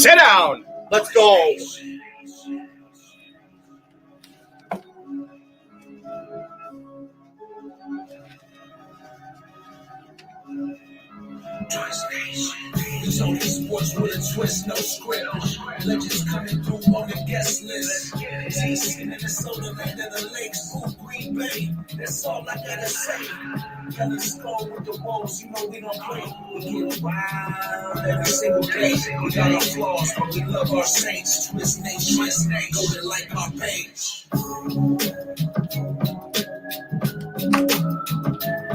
Sit down. Let's go. It's only sports with a twist, no script. Legends coming through on the guest list. TC, Minnesota, land of the lakes, Green Bay. That's all I gotta say. Kelly Skull with the Wolves, you know we don't play. We get wild every single day. We got our flaws, but we love our Saints. Twist Nation, go to like our page.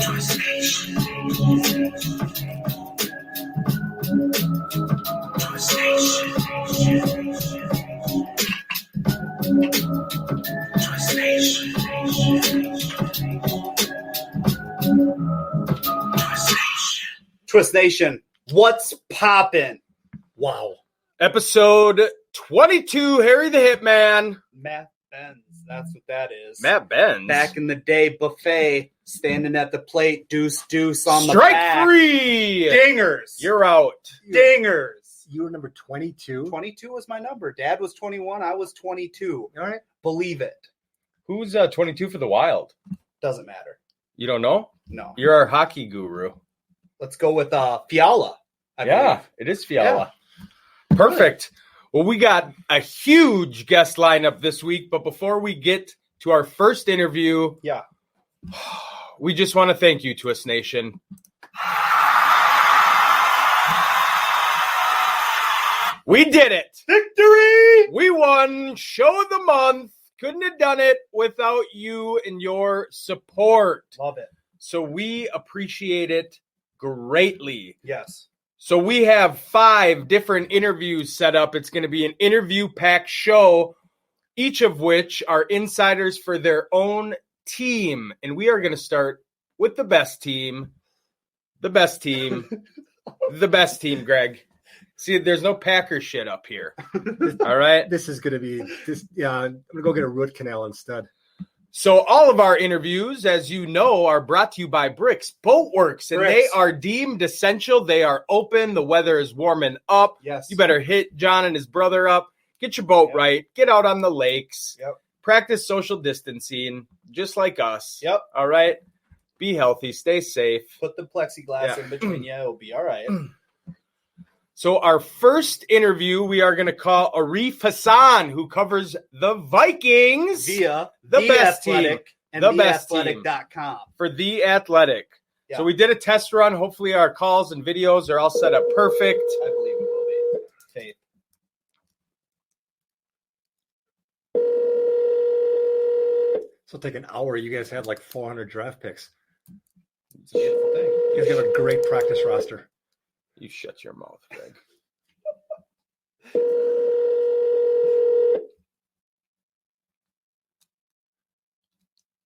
Twist Nation. Twist Nation. Twist Nation. Twist Nation, what's poppin'? Wow. Episode 22, Harry the Hitman. Matt Benz, that's what that is. Matt Benz. Back in the day, buffet, standing at the plate, deuce on the Strike back. three. Dingers. You're out. Dingers. You were number 22. 22 was my number. Dad was 21. I was 22. All right. Believe it. Who's 22 for the Wild? Doesn't matter. You don't know? No. You're our hockey guru. Let's go with Fiala. I believe. It is Fiala. Yeah. Perfect. Well, we got a huge guest lineup this week, but before we get to our first interview, we just want to thank you, Twist Nation. We did it. Victory! We won Show of the Month. Couldn't have done it without you and your support. Love it. So we appreciate it greatly. Yes. So we have 5 different interviews set up. It's going to be an interview-packed show, each of which are insiders for their own team. And we are going to start with the best team. The best team. The best team, Greg. See, there's no Packer shit up here. All right? This is going to be this. Yeah, I'm going to go get a root canal instead. So all of our interviews, as you know, are brought to you by Bricks Boatworks, and they are deemed essential. They are open. The weather is warming up. Yes. You better hit John and his brother up. Get your boat right. Get out on the lakes. Yep. Practice social distancing, just like us. Yep. All right? Be healthy. Stay safe. Put the plexiglass in between you. It'll be all right. So our first interview, we are going to call Arif Hassan, who covers the Vikings Via the Athletic best team. and The best team. theathletic.com. for The Athletic. Yeah. So we did a test run. Hopefully our calls and videos are all set up perfect. I believe it will be. Faith. This will take an hour. You guys had like 400 draft picks. It's a beautiful thing. You guys have a great practice roster. You shut your mouth, Greg.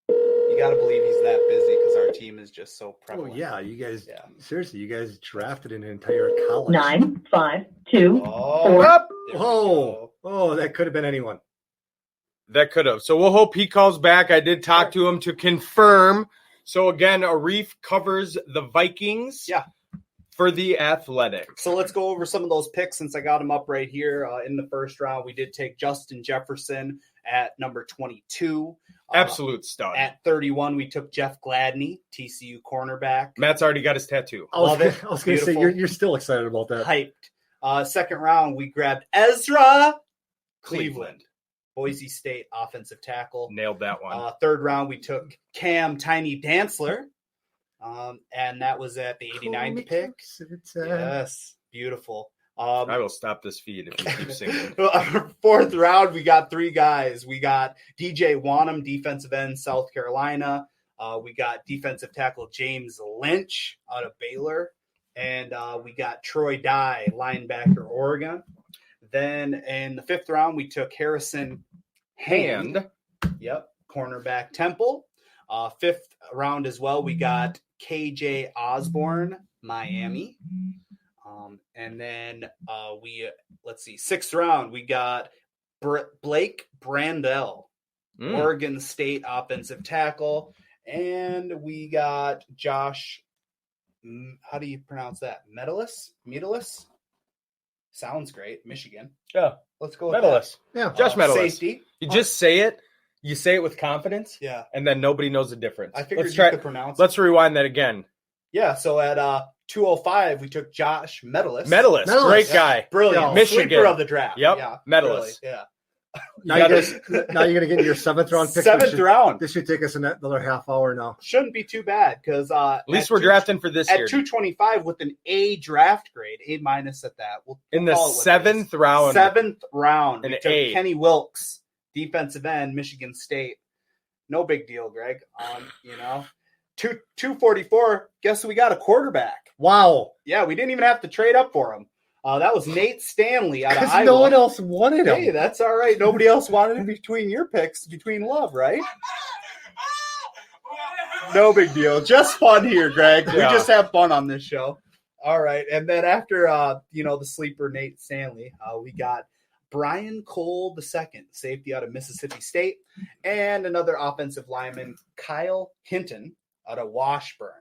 You got to believe he's that busy because our team is just so prevalent. Oh, yeah. You guys, seriously, you guys drafted an entire college. 9, 5, 2, Oh, 4. there we Oh, go. that could have been anyone. That could have. So we'll hope he calls back. I did talk to him to confirm. So again, Arif covers the Vikings. Yeah. For The Athletic. So let's go over some of those picks since I got them up right here. In the first round, we did take Justin Jefferson at number 22. Absolute stud. At 31, we took Jeff Gladney, TCU cornerback. Matt's already got his tattoo. I was Love it. going to say, Beautiful. you're still excited about that. Hyped. Second round, we grabbed Ezra Cleveland, Boise State offensive tackle. Nailed that one. Third round, we took Cam Tiny Dantzler, and that was at the 89th pick. Yes, beautiful. I will stop this feed if you keep singing. Fourth round, we got 3 guys. We got DJ Wanham, defensive end, South Carolina. We got defensive tackle James Lynch out of Baylor. And we got Troy Dye, linebacker, Oregon. Then in the 5th round, we took Harrison Hand. Yep, cornerback, Temple. 5th round as well, we got KJ Osborne, Miami. And then let's see, 6th round, we got Blake Brandel, Oregon State offensive tackle. And we got Josh, how do you pronounce that? Medalis? Sounds great. Michigan. Yeah. Let's go with Medalist. Yeah. that. Josh Medalist. Safety. You just say it. You say it with confidence. Yeah. And then nobody knows the difference. I figured let's you could pronounce Let's it. rewind that again. Yeah, so at 205, we took Josh Medalist. Medalist. Great guy. Brilliant. Yeah. Michigan. Sleeper of the draft. Yep. Yeah. Medalist. Really, yeah. Now you're going to get your 7th round pick. Seventh round. This should take us another half hour now. Shouldn't be too bad because At least we're drafting for this at year. 225 with an A draft grade, A- at that. We'll In the call it what it is. 7th round. 7th round. An We took A. Kenny Wilkes, defensive end, Michigan State. No big deal, Greg. 244. Guess who we got? A quarterback. Wow. Yeah, we didn't even have to trade up for him. That was Nate Stanley out of Because Iowa. no one else wanted him. Hey, that's all right. Nobody else wanted him between your picks, between love, right? No big deal. Just fun here, Greg. We Yeah. just have fun on this show. All right. And then after, the sleeper Nate Stanley, we got Brian Cole II, safety out of Mississippi State, and another offensive lineman, Kyle Hinton out of Washburn.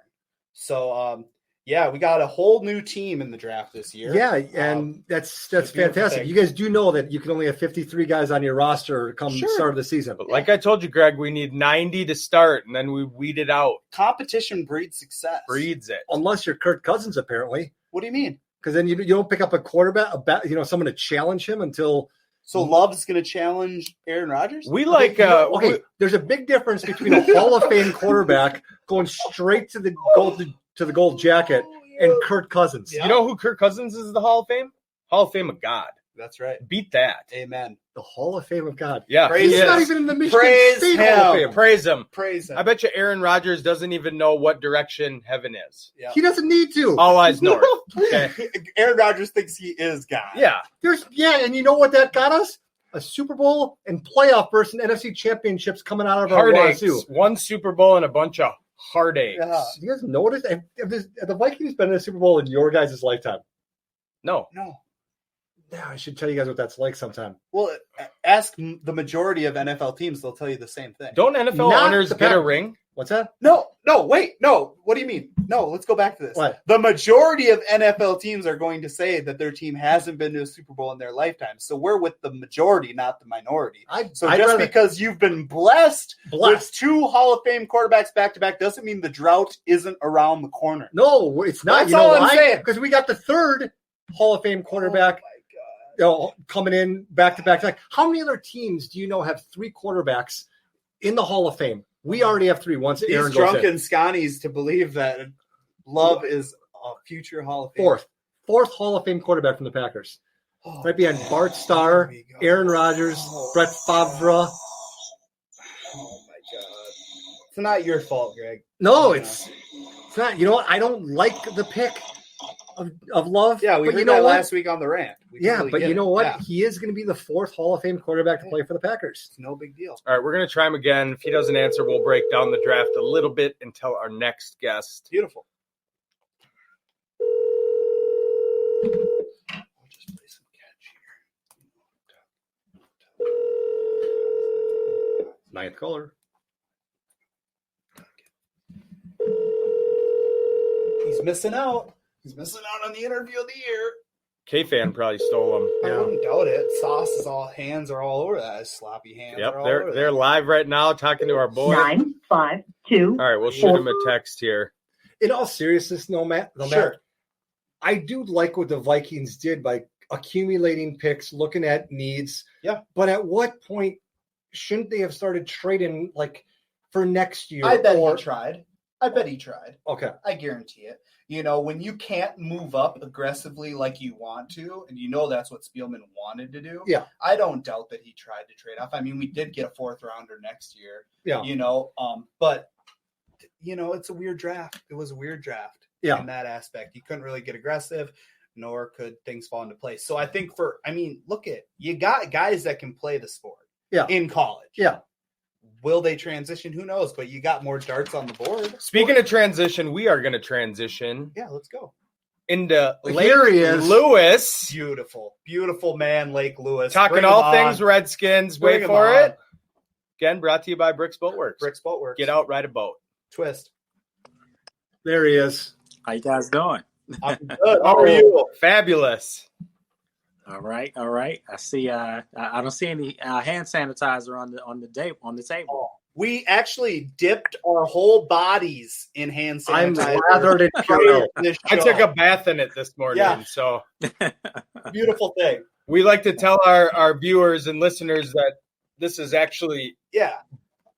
So, we got a whole new team in the draft this year. Yeah, and that's a beautiful fantastic. thing. You guys do know that you can only have 53 guys on your roster come Sure. start of the season. But like I told you, Greg, we need 90 to start, and then we weed it out. Competition breeds success. Breeds it. Unless you're Kirk Cousins, apparently. What do you mean? Because then you don't pick up a quarterback, someone to challenge him until. So Love's going to challenge Aaron Rodgers? We like Okay, there's a big difference between a Hall of Fame quarterback going straight to the gold jacket and Kirk Cousins. Yeah. You know who Kirk Cousins is? The Hall of Fame. Hall of Fame of God. That's right. Beat that. Amen. The Hall of Fame of God. Yeah, Praise he He's him. not is. even in the Michigan Praise State Hall of him. Fame. Praise him. Praise him. I bet you Aaron Rodgers doesn't even know what direction heaven is. Yeah. He doesn't need to. All eyes north. Okay. Aaron Rodgers thinks he is God. Yeah. And you know what that got us? A Super Bowl and playoff berths and NFC championships coming out of our Heartaches. wazoo. One Super Bowl and a bunch of heartaches. Yeah. You guys notice? Have the Vikings been in a Super Bowl in your guys' lifetime? No. No. Yeah, I should tell you guys what that's like sometime. Well, ask the majority of NFL teams. They'll tell you the same thing. Don't NFL Not owners the get a Packers. ring? What's that? No, wait, no. What do you mean? No, let's go back to this. What? The majority of NFL teams are going to say that their team hasn't been to a Super Bowl in their lifetime. So we're with the majority, not the minority. So I'd just rather- because you've been blessed with 2 Hall of Fame quarterbacks back to back doesn't mean the drought isn't around the corner. No, it's not. That's you know all I'm why? saying. Because we got the 3rd Hall of Fame quarterback coming in back to back. Like, how many other teams do you know have 3 quarterbacks in the Hall of Fame? We already have 3 once Aaron These goes drunken in. Scotties to believe that Love is a future Hall of Fame. Fourth Hall of Fame quarterback from the Packers. Oh, Right behind Bart Starr, there we go. Aaron Rodgers, Oh. Brett Favre. Oh my God! It's not your fault, Greg. No, Yeah. it's not. You know what? I don't like the pick of Love. Yeah, we but heard you know that what? last week on the rant. We Yeah, totally but get you it. know what? Yeah, He is going to be the 4th Hall of Fame quarterback to play for the Packers. it's no big deal. All right, we're going to try him again. If he doesn't answer, we'll break down the draft a little bit until our next guest. Beautiful. I'll just play some catch here. 9th caller. He's missing out. He's missing out on the interview of the year. K-Fan probably stole him. I Yeah. wouldn't doubt it. Sauce is hands are all over that. His sloppy hands Yep, are all over they're that. live right now talking to our boy. 9, 5, 2, All right, we'll shoot him a text here. In all seriousness, Matt, Sure. I do like what the Vikings did by accumulating picks, looking at needs. Yeah. But at what point shouldn't they have started trading for next year? I bet he tried. Okay. I guarantee it. You know, when you can't move up aggressively like you want to, and you know that's what Spielman wanted to do. Yeah. I don't doubt that he tried to trade off. I mean, we did get a 4th rounder next year. Yeah. You know, but you know, it's a weird draft. It was a weird draft in that aspect. You couldn't really get aggressive, nor could things fall into place. So I think look at you got guys that can play the sport in college. Yeah. Will they transition? Who knows? But you got more darts on the board. Speaking of transition, we are going to transition Yeah, let's go. into Lake Here he is. Lewis. Beautiful, beautiful man, Lake Lewis. Talking Bring him all on. things Redskins. Bring Wait him for on. it. Again, brought to you by Bricks Boatworks. Bricks Boatworks. Get out, ride a boat. Twist. There he is. How you guys doing? I'm good. How are you? Fabulous. All right. I see. I don't see any hand sanitizer on the table. We actually dipped our whole bodies in hand I'm sanitizer. lathered in Purell. I took a bath in it this morning, Yeah. so Beautiful thing. we like to tell our viewers and listeners that this is actually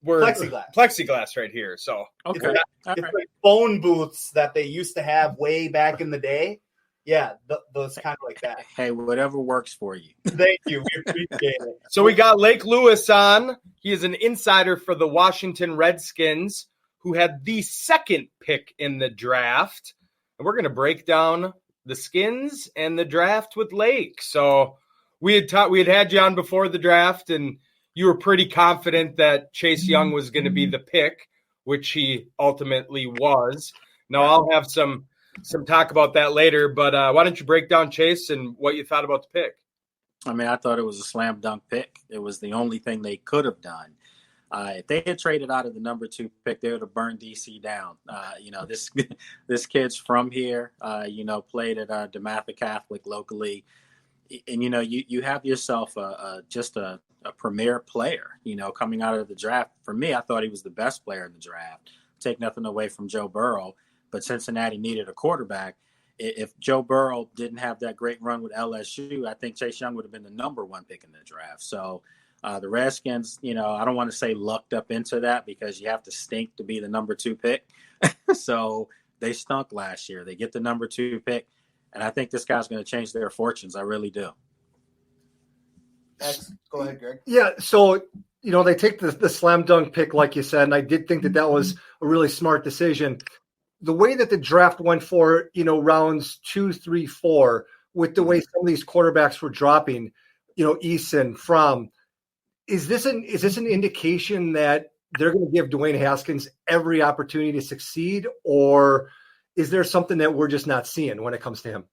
we're plexiglass right here. So Okay. It's like phone booths that they used to have way back in the day. Yeah, those kind of like that. Hey, whatever works for you. Thank you. We appreciate it. So we got Lake Lewis on. He is an insider for the Washington Redskins, who had the second pick in the draft. And we're going to break down the Skins and the draft with Lake. So we had you on before the draft, and you were pretty confident that Chase Young was going to be the pick, which he ultimately was. Now I'll have some talk about that later, but why don't you break down Chase and what you thought about the pick? I mean, I thought it was a slam dunk pick. It was the only thing they could have done. If they had traded out of the number 2 pick, they would have burned DC down. This kid's from here, played at DeMatha Catholic locally. And, you have yourself just a premier player, coming out of the draft. For me, I thought he was the best player in the draft. Take nothing away from Joe Burrow, but Cincinnati needed a quarterback. If Joe Burrow didn't have that great run with LSU, I think Chase Young would have been the number 1 pick in the draft. So the Redskins, I don't want to say lucked up into that because you have to stink to be the number 2 pick. So they stunk last year. They get the number 2 pick, and I think this guy's going to change their fortunes. I really do. Go ahead, Greg. Yeah, so they take the slam dunk pick, like you said, and I did think that was a really smart decision. The way that the draft went for, rounds 2, 3, 4, with the way some of these quarterbacks were dropping, Eason, Fromm, is this an indication that they're going to give Dwayne Haskins every opportunity to succeed, or is there something that we're just not seeing when it comes to him?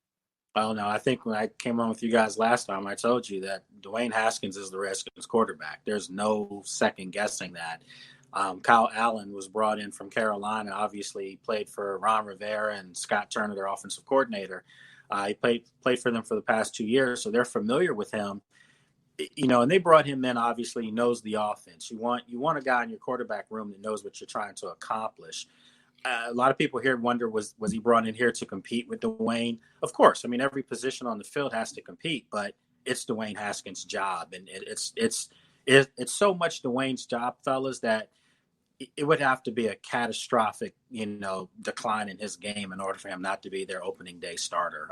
Well, no, I think when I came on with you guys last time, I told you that Dwayne Haskins is the Redskins quarterback. There's no second guessing that. Kyle Allen was brought in from Carolina. Obviously, he played for Ron Rivera and Scott Turner, their offensive coordinator. He played for them for the past 2 years, so they're familiar with him. And they brought him in. Obviously, he knows the offense. You want a guy in your quarterback room that knows what you're trying to accomplish. A lot of people here wonder, was he brought in here to compete with Dwayne? Of course. I mean, every position on the field has to compete, but it's Dwayne Haskins' job, and it's so much Dwayne's job, fellas, that it would have to be a catastrophic, decline in his game in order for him not to be their opening day starter.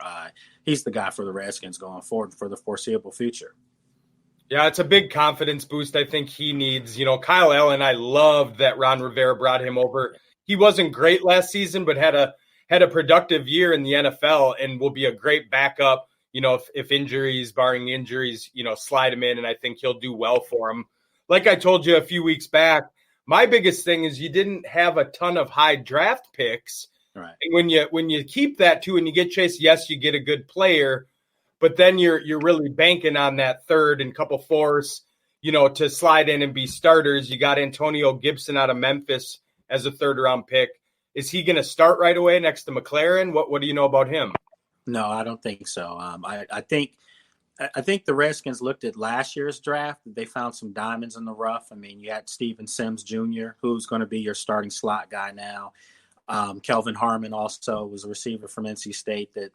He's the guy for the Redskins going forward for the foreseeable future. Yeah, it's a big confidence boost I think he needs. Kyle Allen, I loved that Ron Rivera brought him over. He wasn't great last season, but had a productive year in the NFL and will be a great backup, if injuries, barring injuries, slide him in, and I think he'll do well for him. Like I told you a few weeks back, my biggest thing is you didn't have a ton of high draft picks. Right. And when you keep that too and you get Chase, yes, you get a good player, but then you're really banking on that third and couple fourths, to slide in and be starters. You got Antonio Gibson out of Memphis as a third-round pick. Is he going to start right away next to McLaren? What do you know about him? No, I don't think so. I think the Redskins looked at last year's draft. They found some diamonds in the rough. I mean, you had Steven Sims Jr., who's going to be your starting slot guy now. Kelvin Harmon also was a receiver from NC State that,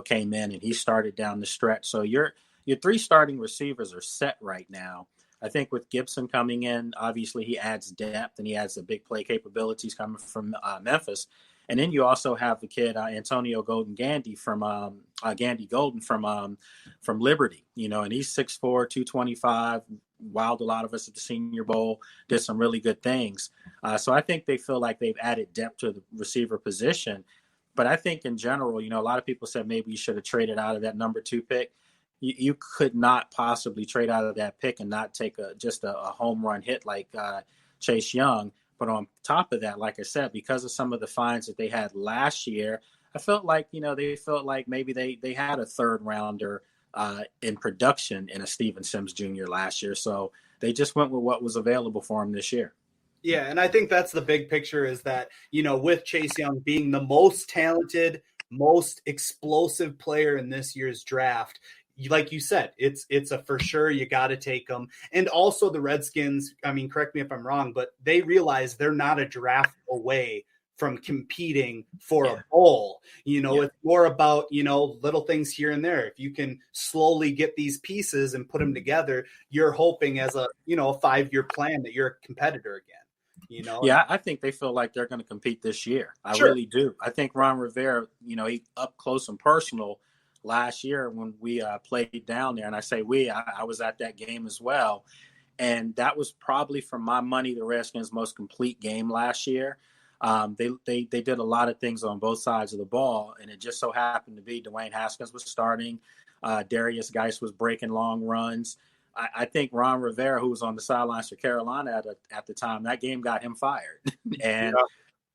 came in, and he started down the stretch. So your 3 starting receivers are set right now. I think with Gibson coming in, obviously he adds depth and he adds the big play capabilities coming from Memphis. And then you also have the kid Antonio Gandy from Liberty, and he's 6'4", 225, wowed a lot of us at the Senior Bowl, did some really good things. So I think they feel like they've added depth to the receiver position. But I think in general, a lot of people said maybe you should have traded out of that number 2 pick. You could not possibly trade out of that pick and not take just a home run hit like Chase Young. But on top of that, like I said, because of some of the finds that they had last year, I felt like, they felt like maybe they had a third rounder in production in a Steven Sims Jr. last year. So they just went with what was available for him this year. Yeah, and I think that's the big picture is that, with Chase Young being the most talented, most explosive player in this year's draft, like you said, it's a for sure. You got to take them. And also the Redskins, I mean, correct me if I'm wrong, but they realize they're not a draft away from competing for a bowl. It's more about, little things here and there. If you can slowly get these pieces and put them together, you're hoping as a 5-year plan that you're a competitor again. Yeah, I think they feel like they're going to compete this year. I Sure. really do. I think Ron Rivera, he up close and personal last year when we played down there. And I say I was at that game as well. And that was probably, for my money, the Redskins' most complete game last year. They did a lot of things on both sides of the ball, and it just so happened to be Dwayne Haskins was starting. Darius Geis was breaking long runs. I think Ron Rivera, who was on the sidelines for Carolina at the time, that game got him fired. And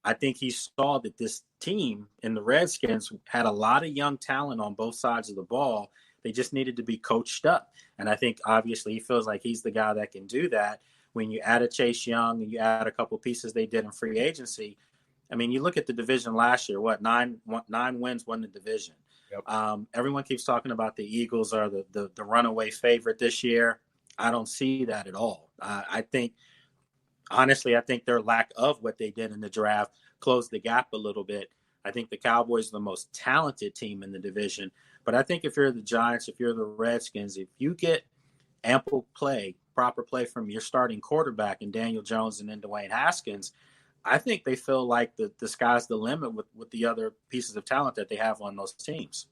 I think he saw that this team in the Redskins had a lot of young talent on both sides of the ball. They just needed to be coached up. And I think obviously he feels like he's the guy that can do that. When you add a Chase Young and you add a couple pieces they did in free agency, I mean, you look at the division last year, 9 wins won the division. Yep. Everyone keeps talking about the Eagles are the runaway favorite this year. I don't see that at all. I think their lack of what they did in the draft closed the gap a little bit. I think the Cowboys are the most talented team in the division. But I think if you're the Giants, if you're the Redskins, if you get ample play, proper play from your starting quarterback and Daniel Jones and then Dwayne Haskins, I think they feel like the sky's the limit with the other pieces of talent that they have on those teams.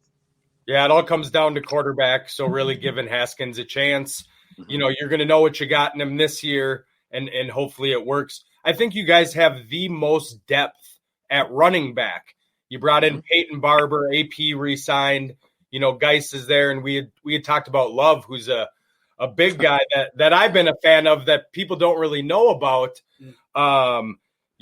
Yeah, it all comes down to quarterback. So really giving Haskins a chance. Mm-hmm. You're going to know what you got in him this year, and hopefully it works. I think you guys have the most depth at running back. You brought in Peyton Barber, AP re-signed. Geis is there, and we had talked about Love, who's a big guy that I've been a fan of that people don't really know about.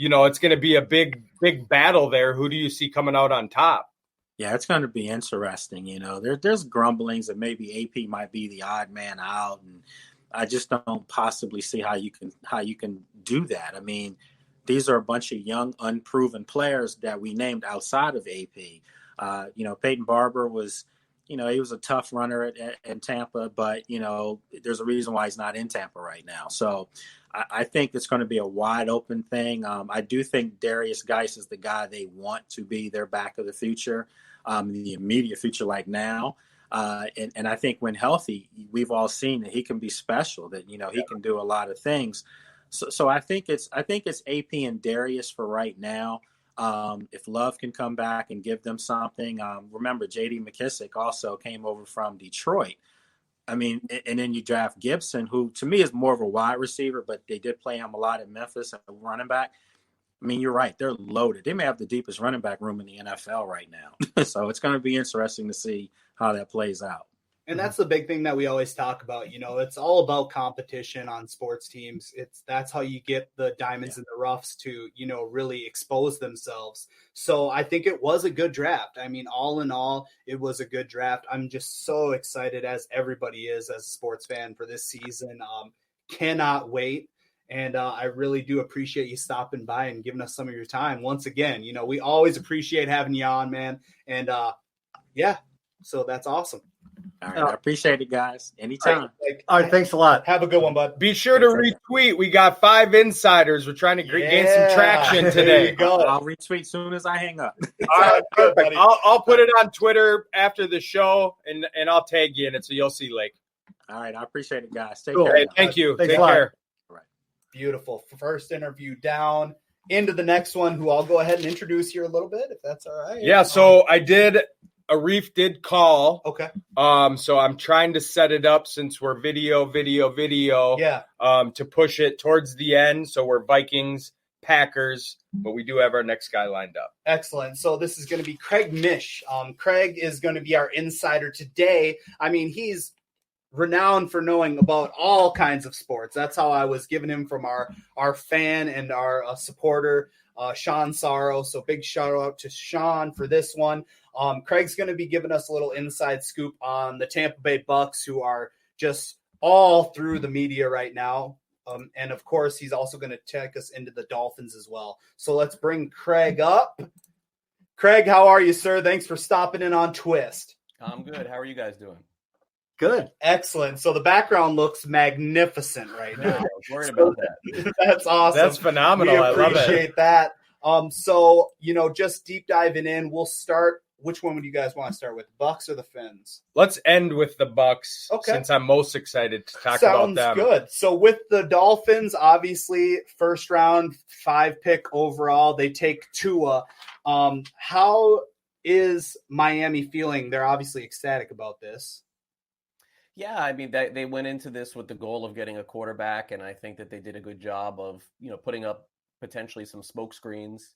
It's going to be a big battle there. Who do you see coming out on top? Yeah, it's going to be interesting. There's grumblings that maybe AP might be the odd man out, and I just don't possibly see how you can do that. I mean, these are a bunch of young, unproven players that we named outside of AP. Peyton Barber was, he was a tough runner in Tampa, but, there's a reason why he's not in Tampa right now. So I think it's going to be a wide open thing. I do think Darius Geis is the guy they want to be their back of the future, the immediate future like now. And I think when healthy, we've all seen that he can be special, that, he can do a lot of things. So I think it's AP and Darius for right now. If Love can come back and give them something, remember J.D. McKissick also came over from Detroit. I mean, and then you draft Gibson, who to me is more of a wide receiver, but they did play him a lot in Memphis at running back. I mean, you're right. They're loaded. They may have the deepest running back room in the NFL right now. So it's going to be interesting to see how that plays out. And that's the big thing that we always talk about. It's all about competition on sports teams. That's how you get the diamonds in the roughs to, really expose themselves. So I think it was a good draft. I mean, all in all, it was a good draft. I'm just so excited, as everybody is, as a sports fan, for this season. Cannot wait. And I really do appreciate you stopping by and giving us some of your time. Once again, we always appreciate having you on, man. And so that's awesome. All right, I appreciate it, guys. Anytime. All right, thanks a lot. Have a good one, bud. Be sure to retweet. We got 5 insiders. We're trying to gain some traction today. There you go. I'll retweet as soon as I hang up. All right, perfect. I'll put it on Twitter after the show, and I'll tag you in it so you'll see, Lake. All right, I appreciate it, guys. Take Cool. care. Hey, thank you. Thanks Take a lot. care. Right. Beautiful. First interview down. Into the next one, who I'll go ahead and introduce here a little bit, if that's all right. Yeah, so Arif did call. Okay. So I'm trying to set it up since we're video. Yeah. To push it towards the end. So we're Vikings, Packers, but we do have our next guy lined up. Excellent. So this is going to be Craig Mish. Craig is going to be our insider today. I mean, he's renowned for knowing about all kinds of sports. That's how I was giving him from our fan and our supporter, Sean Sorrow. So big shout out to Sean for this one. Craig's going to be giving us a little inside scoop on the Tampa Bay Bucs, who are just all through the media right now. And of course, he's also going to take us into the Dolphins as well. So let's bring Craig up. Craig, how are you, sir? Thanks for stopping in on Twist. I'm good. How are you guys doing? Good. Excellent. So the background looks magnificent right now. I was worried about that. That's awesome. That's phenomenal. We I love it. appreciate that. So, just deep diving in, we'll start. Which one would you guys want to start with, Bucs or the Fins? Let's end with the Bucs, Okay. since I'm most excited to talk Sounds about them. good. So with the Dolphins, obviously, first round, 5 pick overall, they take Tua. How is Miami feeling? They're obviously ecstatic about this. Yeah, I mean, they went into this with the goal of getting a quarterback, and I think that they did a good job of, putting up potentially some smoke screens.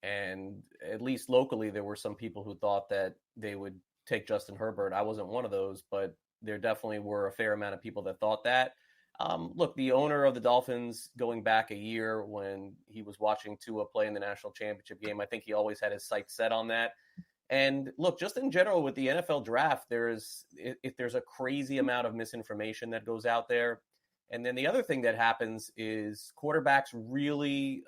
And at least locally, there were some people who thought that they would take Justin Herbert. I wasn't one of those, but there definitely were a fair amount of people that thought that. Look, the owner of the Dolphins, going back a year when he was watching Tua play in the national championship game, I think he always had his sights set on that. And look, just in general with the NFL draft, there's a crazy amount of misinformation that goes out there. And then the other thing that happens is quarterbacks really,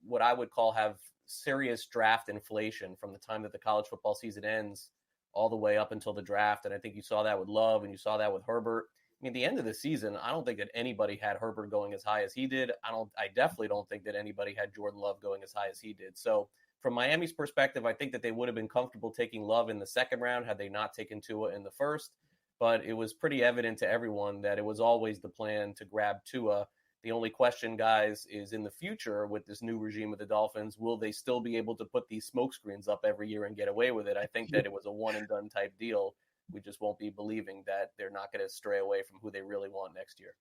what I would call, have serious draft inflation from the time that the college football season ends all the way up until the draft. And I think you saw that with Love and you saw that with Herbert. I mean, the end of the season, I don't think that anybody had Herbert going as high as he did. I definitely don't think that anybody had Jordan Love going as high as he did. So from Miami's perspective, I think that they would have been comfortable taking Love in the second round had they not taken Tua in the first. But it was pretty evident to everyone that it was always the plan to grab Tua. The only question, guys, is in the future with this new regime of the Dolphins, will they still be able to put these smoke screens up every year and get away with it? I think that it was a one and done type deal. We just won't be believing that they're not going to stray away from who they really want next year.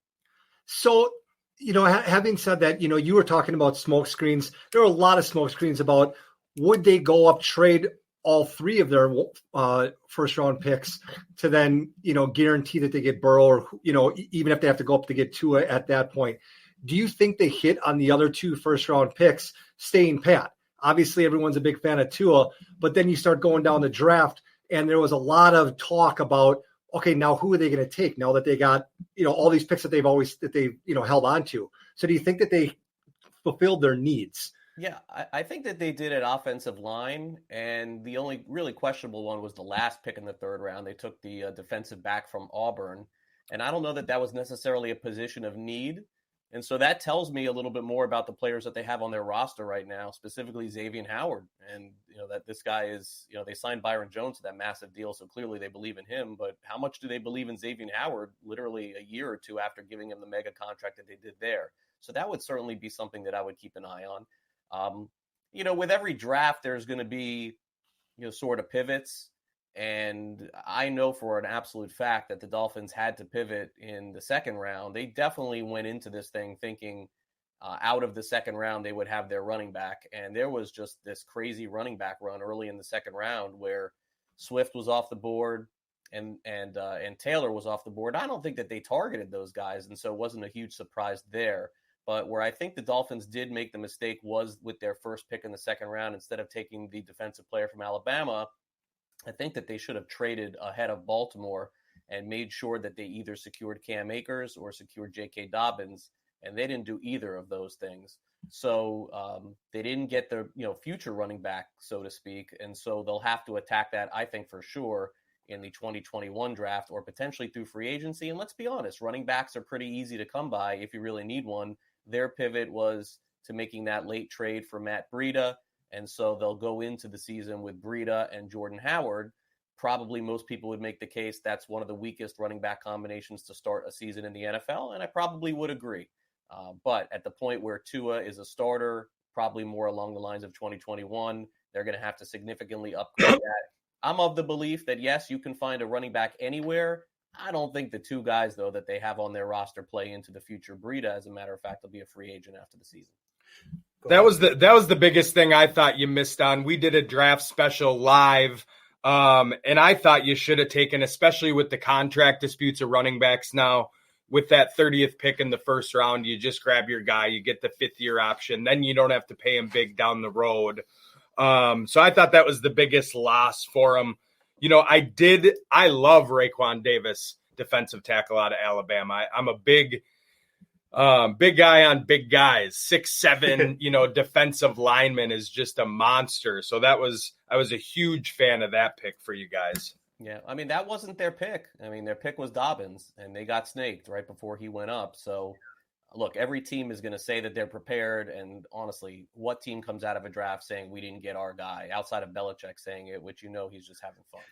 So, having said that, you were talking about smoke screens. There are a lot of smoke screens about would they go up, trade all 3 of their first round picks to then, guarantee that they get Burrow, or, even if they have to go up to get Tua at that point. Do you think they hit on the other 2 first round picks staying pat? Obviously, everyone's a big fan of Tua, but then you start going down the draft, and there was a lot of talk about, okay, now who are they going to take now that they got, all these picks that they've held on to? So do you think that they fulfilled their needs? Yeah, I think that they did at offensive line, and the only really questionable one was the last pick in the 3rd round. They took the defensive back from Auburn, and I don't know that that was necessarily a position of need. And so that tells me a little bit more about the players that they have on their roster right now, specifically Xavier Howard. And, that this guy is, they signed Byron Jones to that massive deal, so clearly they believe in him. But how much do they believe in Xavier Howard literally a year or 2 after giving him the mega contract that they did there? So that would certainly be something that I would keep an eye on. With every draft, there's going to be, sort of pivots. And I know for an absolute fact that the Dolphins had to pivot in the 2nd round. They definitely went into this thing thinking out of the 2nd round, they would have their running back. And there was just this crazy running back run early in the 2nd round where Swift was off the board and Taylor was off the board. I don't think that they targeted those guys. And so it wasn't a huge surprise there. But where I think the Dolphins did make the mistake was with their first pick in the 2nd round. Instead of taking the defensive player from Alabama, I think that they should have traded ahead of Baltimore and made sure that they either secured Cam Akers or secured J.K. Dobbins, and they didn't do either of those things. So they didn't get their future running back, so to speak, and so they'll have to attack that, I think, for sure, in the 2021 draft or potentially through free agency. And let's be honest, running backs are pretty easy to come by if you really need one. Their pivot was to making that late trade for Matt Breida, and so they'll go into the season with Breida and Jordan Howard. Probably most people would make the case that's one of the weakest running back combinations to start a season in the NFL, and I probably would agree. But at the point where Tua is a starter, probably more along the lines of 2021, they're going to have to significantly upgrade that. I'm of the belief that, yes, you can find a running back anywhere. I don't think the 2 guys, though, that they have on their roster play into the future. Breida, as a matter of fact, will be a free agent after the season. That was the biggest thing I thought you missed on. We did a draft special live, and I thought you should have taken, especially with the contract disputes of running backs now, with that 30th pick in the 1st round, you just grab your guy, you get the 5th-year option, then you don't have to pay him big down the road. So I thought that was the biggest loss for him. I love Raekwon Davis, defensive tackle out of Alabama. I'm a big guy on big guys. 6'7", defensive lineman is just a monster. So I was a huge fan of that pick for you guys. Yeah, I mean, that wasn't their pick. I mean, their pick was Dobbins, and they got snaked right before he went up. So, look, every team is going to say that they're prepared. And honestly, what team comes out of a draft saying we didn't get our guy, outside of Belichick saying it, which he's just having fun.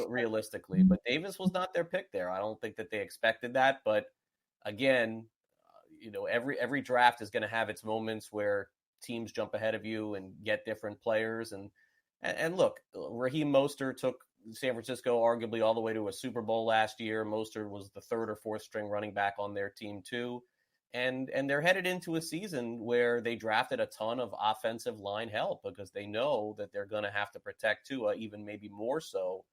Realistically. But Davis was not their pick there. I don't think that they expected that. But again, every draft is going to have its moments where teams jump ahead of you and get different players. And look, Raheem Mostert took San Francisco arguably all the way to a Super Bowl last year. Mostert was the third or fourth string running back on their team too. And they're headed into a season where they drafted a ton of offensive line help because they know that they're going to have to protect Tua even maybe more so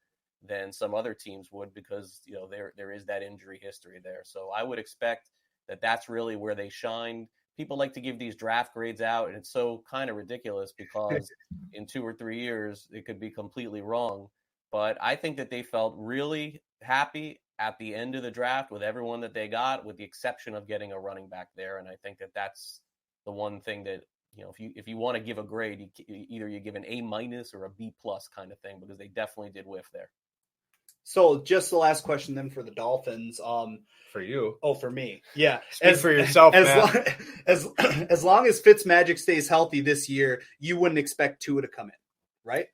than some other teams would because, there is that injury history there. So I would expect that that's really where they shined. People like to give these draft grades out, and it's so kind of ridiculous because in 2 or 3 years, it could be completely wrong. But I think that they felt really happy at the end of the draft with everyone that they got, with the exception of getting a running back there. And I think that that's the one thing that, if you want to give a grade, either you give an A- or a B+ kind of thing, because they definitely did whiff there. So just the last question then for the Dolphins. For you. Oh, for me. Yeah. Speak for yourself, Matt. As long as Fitzmagic stays healthy this year, you wouldn't expect Tua to come in, right?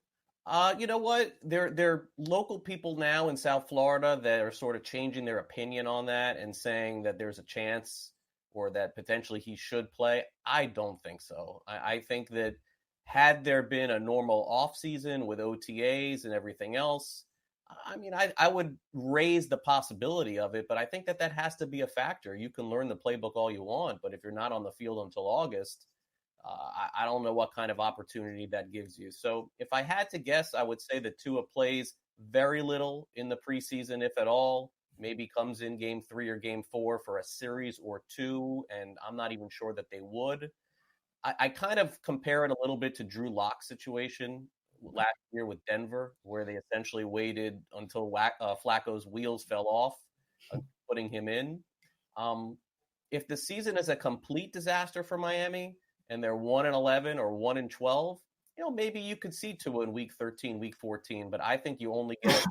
You know what? There are local people now in South Florida that are sort of changing their opinion on that and saying that there's a chance or that potentially he should play. I don't think so. I think that had there been a normal offseason with OTAs and everything else, I mean, I would raise the possibility of it, but I think that has to be a factor. You can learn the playbook all you want, but if you're not on the field until August, I don't know what kind of opportunity that gives you. So if I had to guess, I would say that Tua plays very little in the preseason, if at all. Maybe comes in game 3 or game 4 for a series or 2, and I'm not even sure that they would. I kind of compare it a little bit to Drew Lock's situation last year with Denver, where they essentially waited until Flacco's wheels fell off, putting him in. If the season is a complete disaster for Miami and they're 1-11 or 1-12, maybe you could see Tua in week 13, week 14, but I think you only get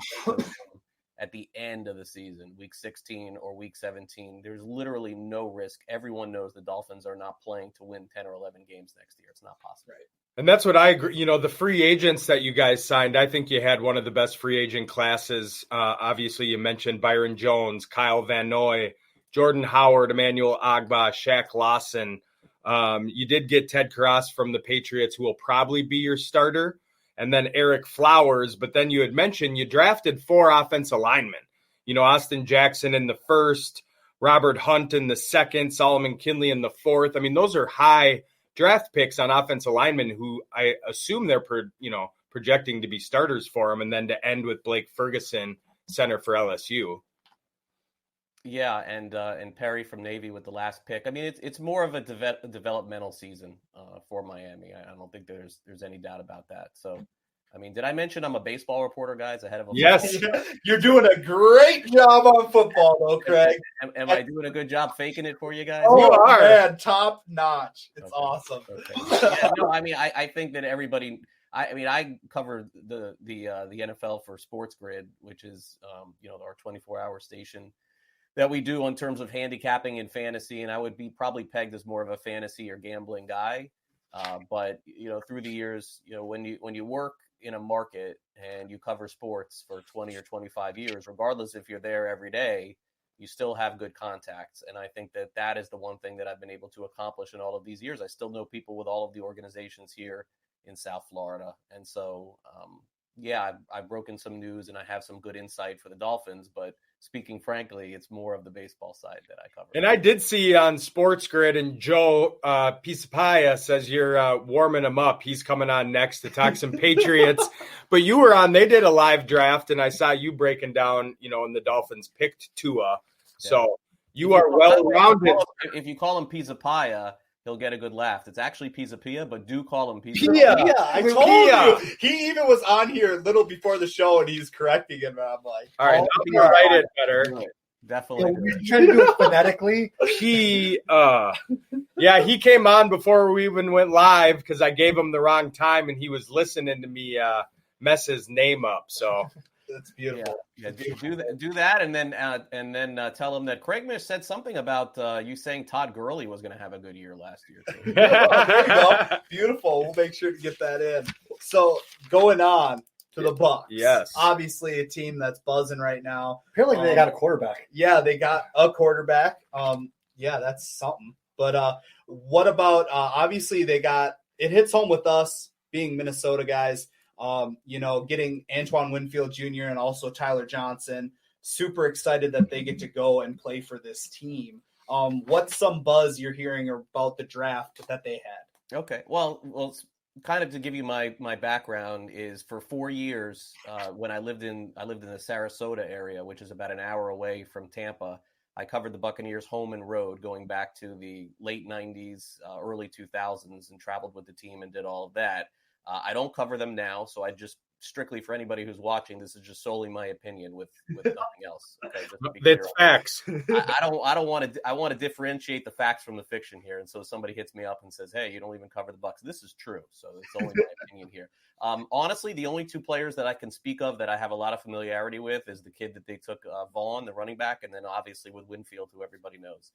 at the end of the season, week 16 or week 17. There's literally no risk. Everyone knows the Dolphins are not playing to win 10 or 11 games next year. It's not possible. Right. And that's what I agree. The free agents that you guys signed, I think you had one of the best free agent classes. Obviously, you mentioned Byron Jones, Kyle Van Noy, Jordan Howard, Emmanuel Ogbah, Shaq Lawson. You did get Ted Karras from the Patriots, who will probably be your starter, and then Eric Flowers. But then you had mentioned you drafted 4 offensive linemen. Austin Jackson in the first, Robert Hunt in the second, Solomon Kinley in the fourth. I mean, those are high draft picks on offensive linemen who I assume they're projecting to be starters for them, and then to end with Blake Ferguson, center for LSU. Yeah, and Perry from Navy with the last pick. I mean, it's more of a developmental season for Miami. I don't think there's any doubt about that. So, I mean, did I mention I'm a baseball reporter, guys, ahead of a Yes. You're doing a great job on football, though, Craig. Am I doing a good job faking it for you guys? Oh, You are. man, top notch. It's Okay. awesome. Okay. Yeah, no, I mean, I think that everybody. I cover the NFL for Sports Grid, which is our 24-hour station that we do in terms of handicapping and fantasy, and I would be probably pegged as more of a fantasy or gambling guy. But through the years, when you work in a market and you cover sports for 20 or 25 years, regardless if you're there every day, you still have good contacts. And I think that is the one thing that I've been able to accomplish in all of these years. I still know people with all of the organizations here in South Florida. And so, I've broken some news and I have some good insight for the Dolphins, but speaking frankly, it's more of the baseball side that I cover. And I did see on Sports Grid, and Joe Pisapia says you're warming him up. He's coming on next to talk some Patriots. But you were on, they did a live draft, and I saw you breaking down, and the Dolphins picked Tua. So you are well-rounded. If you call him Pisapia, he'll get a good laugh. It's actually Pisapia, but do call him Pisapia. Yeah, I told you. He even was on here a little before the show, and he's correcting it. And I'm like, all right, I'm going to write it better. Definitely. We're trying to do it phonetically. He came on before we even went live because I gave him the wrong time, and he was listening to me mess his name up. So That's beautiful. Yeah, do that, and then tell him that Craig Mish said something about you saying Todd Gurley was going to have a good year last year too. There you go. Beautiful. We'll make sure to get that in. So going on to the Bucs. Yes. Obviously a team that's buzzing right now. Apparently they got a quarterback. Yeah, they got a quarterback. Yeah, that's something. But what about obviously it hits home with us being Minnesota guys. Getting Antoine Winfield Jr. and also Tyler Johnson. Super excited that they get to go and play for this team. What's some buzz you're hearing about the draft that they had? Okay, well, kind of to give you my background is for 4 years when I lived in the Sarasota area, which is about an hour away from Tampa. I covered the Buccaneers home and road going back to the late 90s, early 2000s, and traveled with the team and did all of that. I don't cover them now, so I just strictly for anybody who's watching, this is just solely my opinion with nothing else. Okay, just to be clear. That's facts. I want to differentiate the facts from the fiction here, and so somebody hits me up and says, "Hey, you don't even cover the Bucs." This is true, so it's only my opinion here. Honestly, the only two players that I can speak of that I have a lot of familiarity with is the kid that they took, Vaughn, the running back, and then obviously with Winfield, who everybody knows.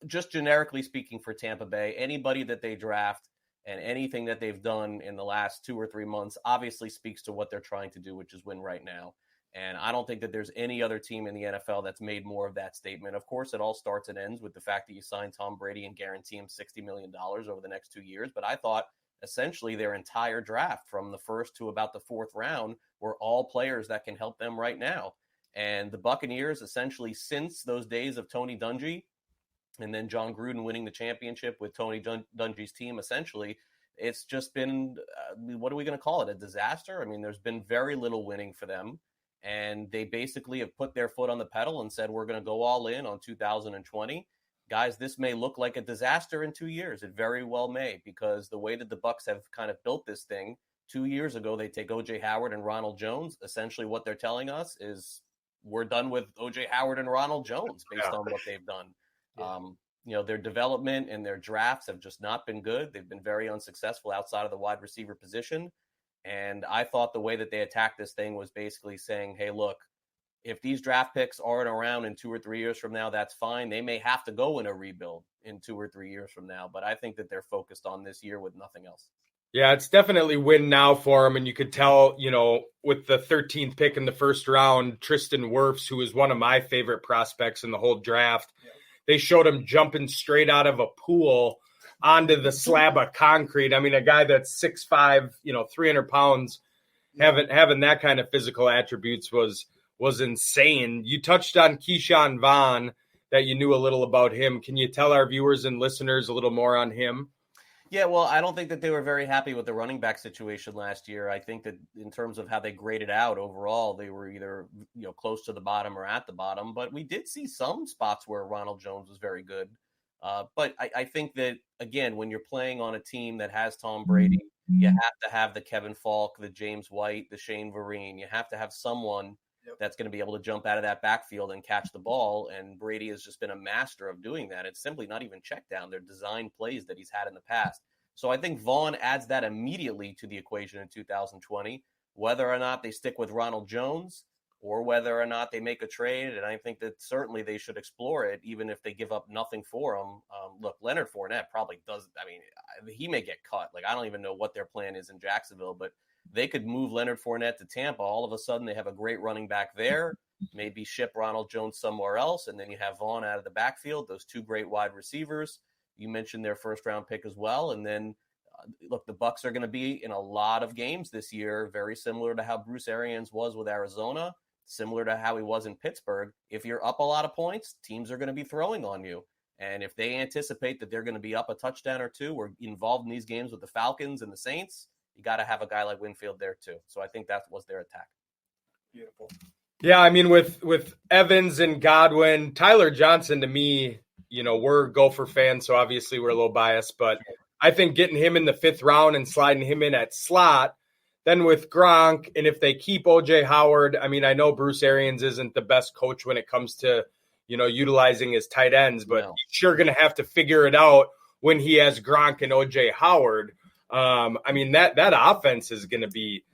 Just generically speaking, for Tampa Bay, anybody that they draft and anything that they've done in the last 2 or 3 months obviously speaks to what they're trying to do, which is win right now. And I don't think that there's any other team in the NFL that's made more of that statement. Of course, it all starts and ends with the fact that you sign Tom Brady and guarantee him $60 million over the next 2 years. But I thought essentially their entire draft from the first to about the fourth round were all players that can help them right now. And the Buccaneers, essentially since those days of Tony Dungy, and then John Gruden winning the championship with Tony Dungy's team, essentially, it's just been, what are we going to call it, a disaster? I mean, there's been very little winning for them, and they basically have put their foot on the pedal and said, we're going to go all in on 2020. Guys, this may look like a disaster in 2 years. It very well may, because the way that the Bucs have kind of built this thing, 2 years ago, they take O.J. Howard and Ronald Jones. Essentially what they're telling us is we're done with O.J. Howard and Ronald Jones based on what they've done. Their development and their drafts have just not been good. They've been very unsuccessful outside of the wide receiver position. And I thought the way that they attacked this thing was basically saying, hey, look, if these draft picks aren't around in 2 or 3 years from now, that's fine. They may have to go in a rebuild in 2 or 3 years from now. But I think that they're focused on this year with nothing else. Yeah, it's definitely win now for them. And you could tell, with the 13th pick in the first round, Tristan Wirfs, who is one of my favorite prospects in the whole draft, they showed him jumping straight out of a pool onto the slab of concrete. I mean, a guy that's 6'5", 300 pounds, having that kind of physical attributes was insane. You touched on Keyshawn Vaughn, that you knew a little about him. Can you tell our viewers and listeners a little more on him? Yeah, well, I don't think that they were very happy with the running back situation last year. I think that in terms of how they graded out overall, they were either close to the bottom or at the bottom. But we did see some spots where Ronald Jones was very good. But I think that, again, when you're playing on a team that has Tom Brady, you have to have the Kevin Falk, the James White, the Shane Vereen. You have to have someone that's going to be able to jump out of that backfield and catch the ball. And Brady has just been a master of doing that. It's simply not even check down. They're design plays that he's had in the past. So I think Vaughn adds that immediately to the equation in 2020, whether or not they stick with Ronald Jones or whether or not they make a trade. And I think that certainly they should explore it, even if they give up nothing for him. Look, Leonard Fournette probably does. I mean, he may get cut. Like, I don't even know what their plan is in Jacksonville, but they could move Leonard Fournette to Tampa. All of a sudden, they have a great running back there, maybe ship Ronald Jones somewhere else, and then you have Vaughn out of the backfield, those two great wide receivers. You mentioned their first-round pick as well. And then, look, the Bucs are going to be in a lot of games this year, very similar to how Bruce Arians was with Arizona, similar to how he was in Pittsburgh. If you're up a lot of points, teams are going to be throwing on you. And if they anticipate that they're going to be up a touchdown or two or involved in these games with the Falcons and the Saints, you got to have a guy like Winfield there too. So I think that was their attack. Beautiful. Yeah, I mean, with Evans and Godwin, Tyler Johnson, to me, we're Gopher fans, so obviously we're a little biased, but I think getting him in the 5th round and sliding him in at slot, then with Gronk, and if they keep O.J. Howard, I mean, I know Bruce Arians isn't the best coach when it comes to, utilizing his tight ends, but he's sure going to have to figure it out when he has Gronk and O.J. Howard. I mean, that offense is going to be,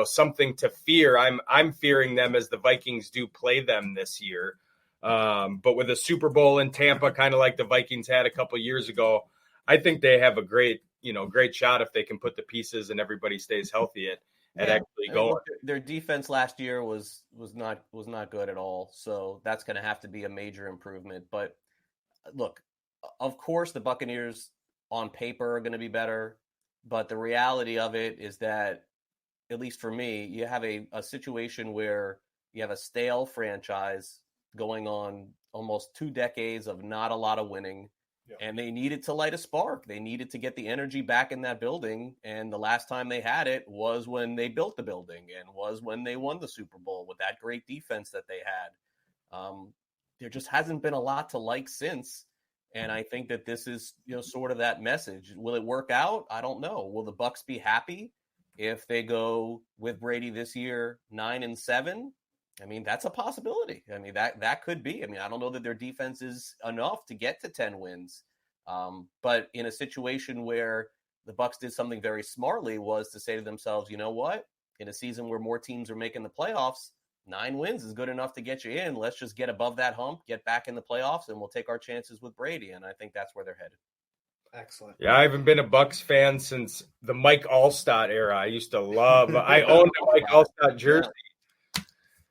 something to fear. I'm fearing them as the Vikings do play them this year. But with a Super Bowl in Tampa, kind of like the Vikings had a couple years ago, I think they have a great shot if they can put the pieces and everybody stays healthy at actually going. Look, their defense last year was not good at all, so that's going to have to be a major improvement. But look, of course, the Buccaneers on paper are going to be better, but the reality of it is that, at least for me, you have a situation where you have a stale franchise going on almost 2 decades of not a lot of winning. Yep. And they needed to light a spark. They needed to get the energy back in that building. And the last time they had it was when they built the building and was when they won the Super Bowl with that great defense that they had. There just hasn't been a lot to like since. And I think that this is, sort of that message. Will it work out? I don't know. Will the Bucs be happy if they go with Brady this year 9-7? I mean, that's a possibility. I mean, that could be. I mean, I don't know that their defense is enough to get to 10 wins. But in a situation where the Bucs did something very smartly was to say to themselves, you know what? In a season where more teams are making the playoffs, 9 wins is good enough to get you in. Let's just get above that hump, get back in the playoffs, and we'll take our chances with Brady. And I think that's where they're headed. Excellent. Yeah, I haven't been a Bucs fan since the Mike Allstott era. I used to love. I owned a Mike Allstott jersey.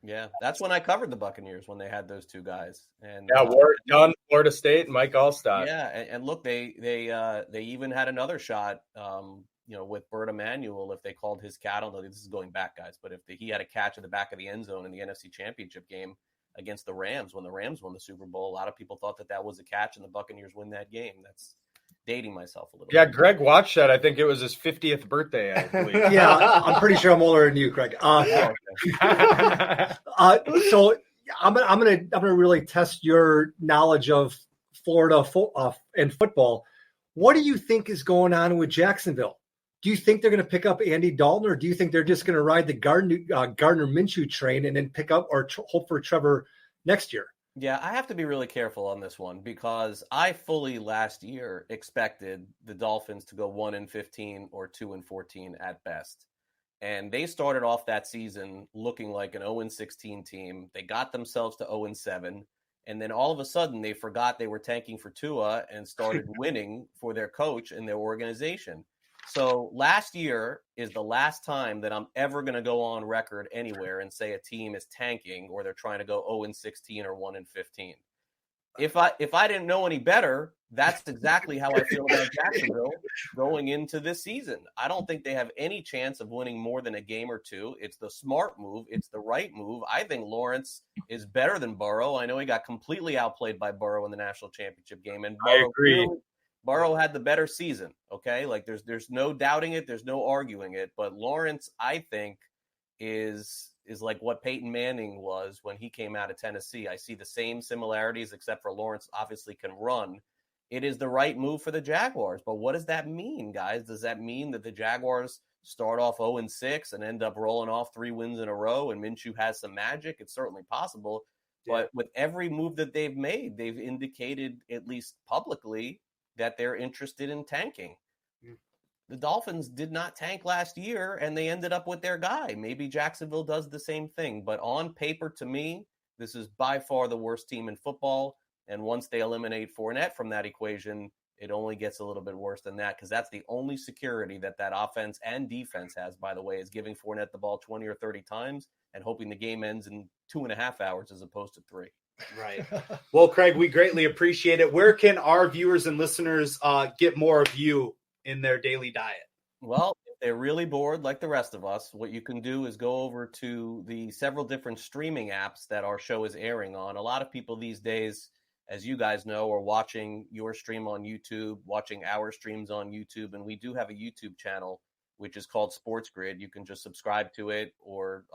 Yeah, that's when I covered the Buccaneers, when they had those two guys. And Warren Dunn, Florida State, Mike Allstott. Yeah, and look, they even had another shot, with Bert Emanuel, if they called his catch. I don't know, this is going back, guys, but if he had a catch at the back of the end zone in the NFC Championship game against the Rams, when the Rams won the Super Bowl, a lot of people thought that was a catch, and the Buccaneers win that game. That's dating myself a little bit. Yeah, Greg watched that. I think it was his 50th birthday, I believe. Yeah, I'm pretty sure I'm older than you, Craig. So I'm gonna really test your knowledge of Florida and football. What do you think is going on with Jacksonville? Do you think they're going to pick up Andy Dalton, or do you think they're just going to ride the Gardner Minshew train and then pick up or hope for Trevor next year? Yeah, I have to be really careful on this one because I fully last year expected the Dolphins to go 1-15 or 2-14 at best. And they started off that season looking like an 0-16 team. They got themselves to 0-7. And then all of a sudden they forgot they were tanking for Tua and started winning for their coach and their organization. So last year is the last time that I'm ever going to go on record anywhere and say a team is tanking or they're trying to go 0-16 or 1-15. If I didn't know any better, that's exactly how I feel about Jacksonville going into this season. I don't think they have any chance of winning more than a game or two. It's the smart move. It's the right move. I think Lawrence is better than Burrow. I know he got completely outplayed by Burrow in the national championship game, and I agree. Burrow had the better season, okay? Like, there's no doubting it. There's no arguing it. But Lawrence, I think, is like what Peyton Manning was when he came out of Tennessee. I see the same similarities, except for Lawrence obviously can run. It is the right move for the Jaguars. But what does that mean, guys? Does that mean that the Jaguars start off 0-6 and end up rolling off 3 wins in a row and Minshew has some magic? It's certainly possible. Yeah. But with every move that they've made, they've indicated, at least publicly, that they're interested in tanking. The Dolphins did not tank last year, and they ended up with their guy. Maybe Jacksonville does the same thing. But on paper, to me, this is by far the worst team in football. And once they eliminate Fournette from that equation, it only gets a little bit worse than that, because that's the only security that offense and defense has, by the way, is giving Fournette the ball 20 or 30 times and hoping the game ends in 2.5 hours as opposed to 3. Right. Well, Craig, we greatly appreciate it. Where can our viewers and listeners get more of you in their daily diet? Well, if they're really bored like the rest of us, what you can do is go over to the several different streaming apps that our show is airing on. A lot of people these days, as you guys know, are watching your stream on YouTube, watching our streams on YouTube, and we do have a YouTube channel which is called Sports Grid. You can just subscribe to it or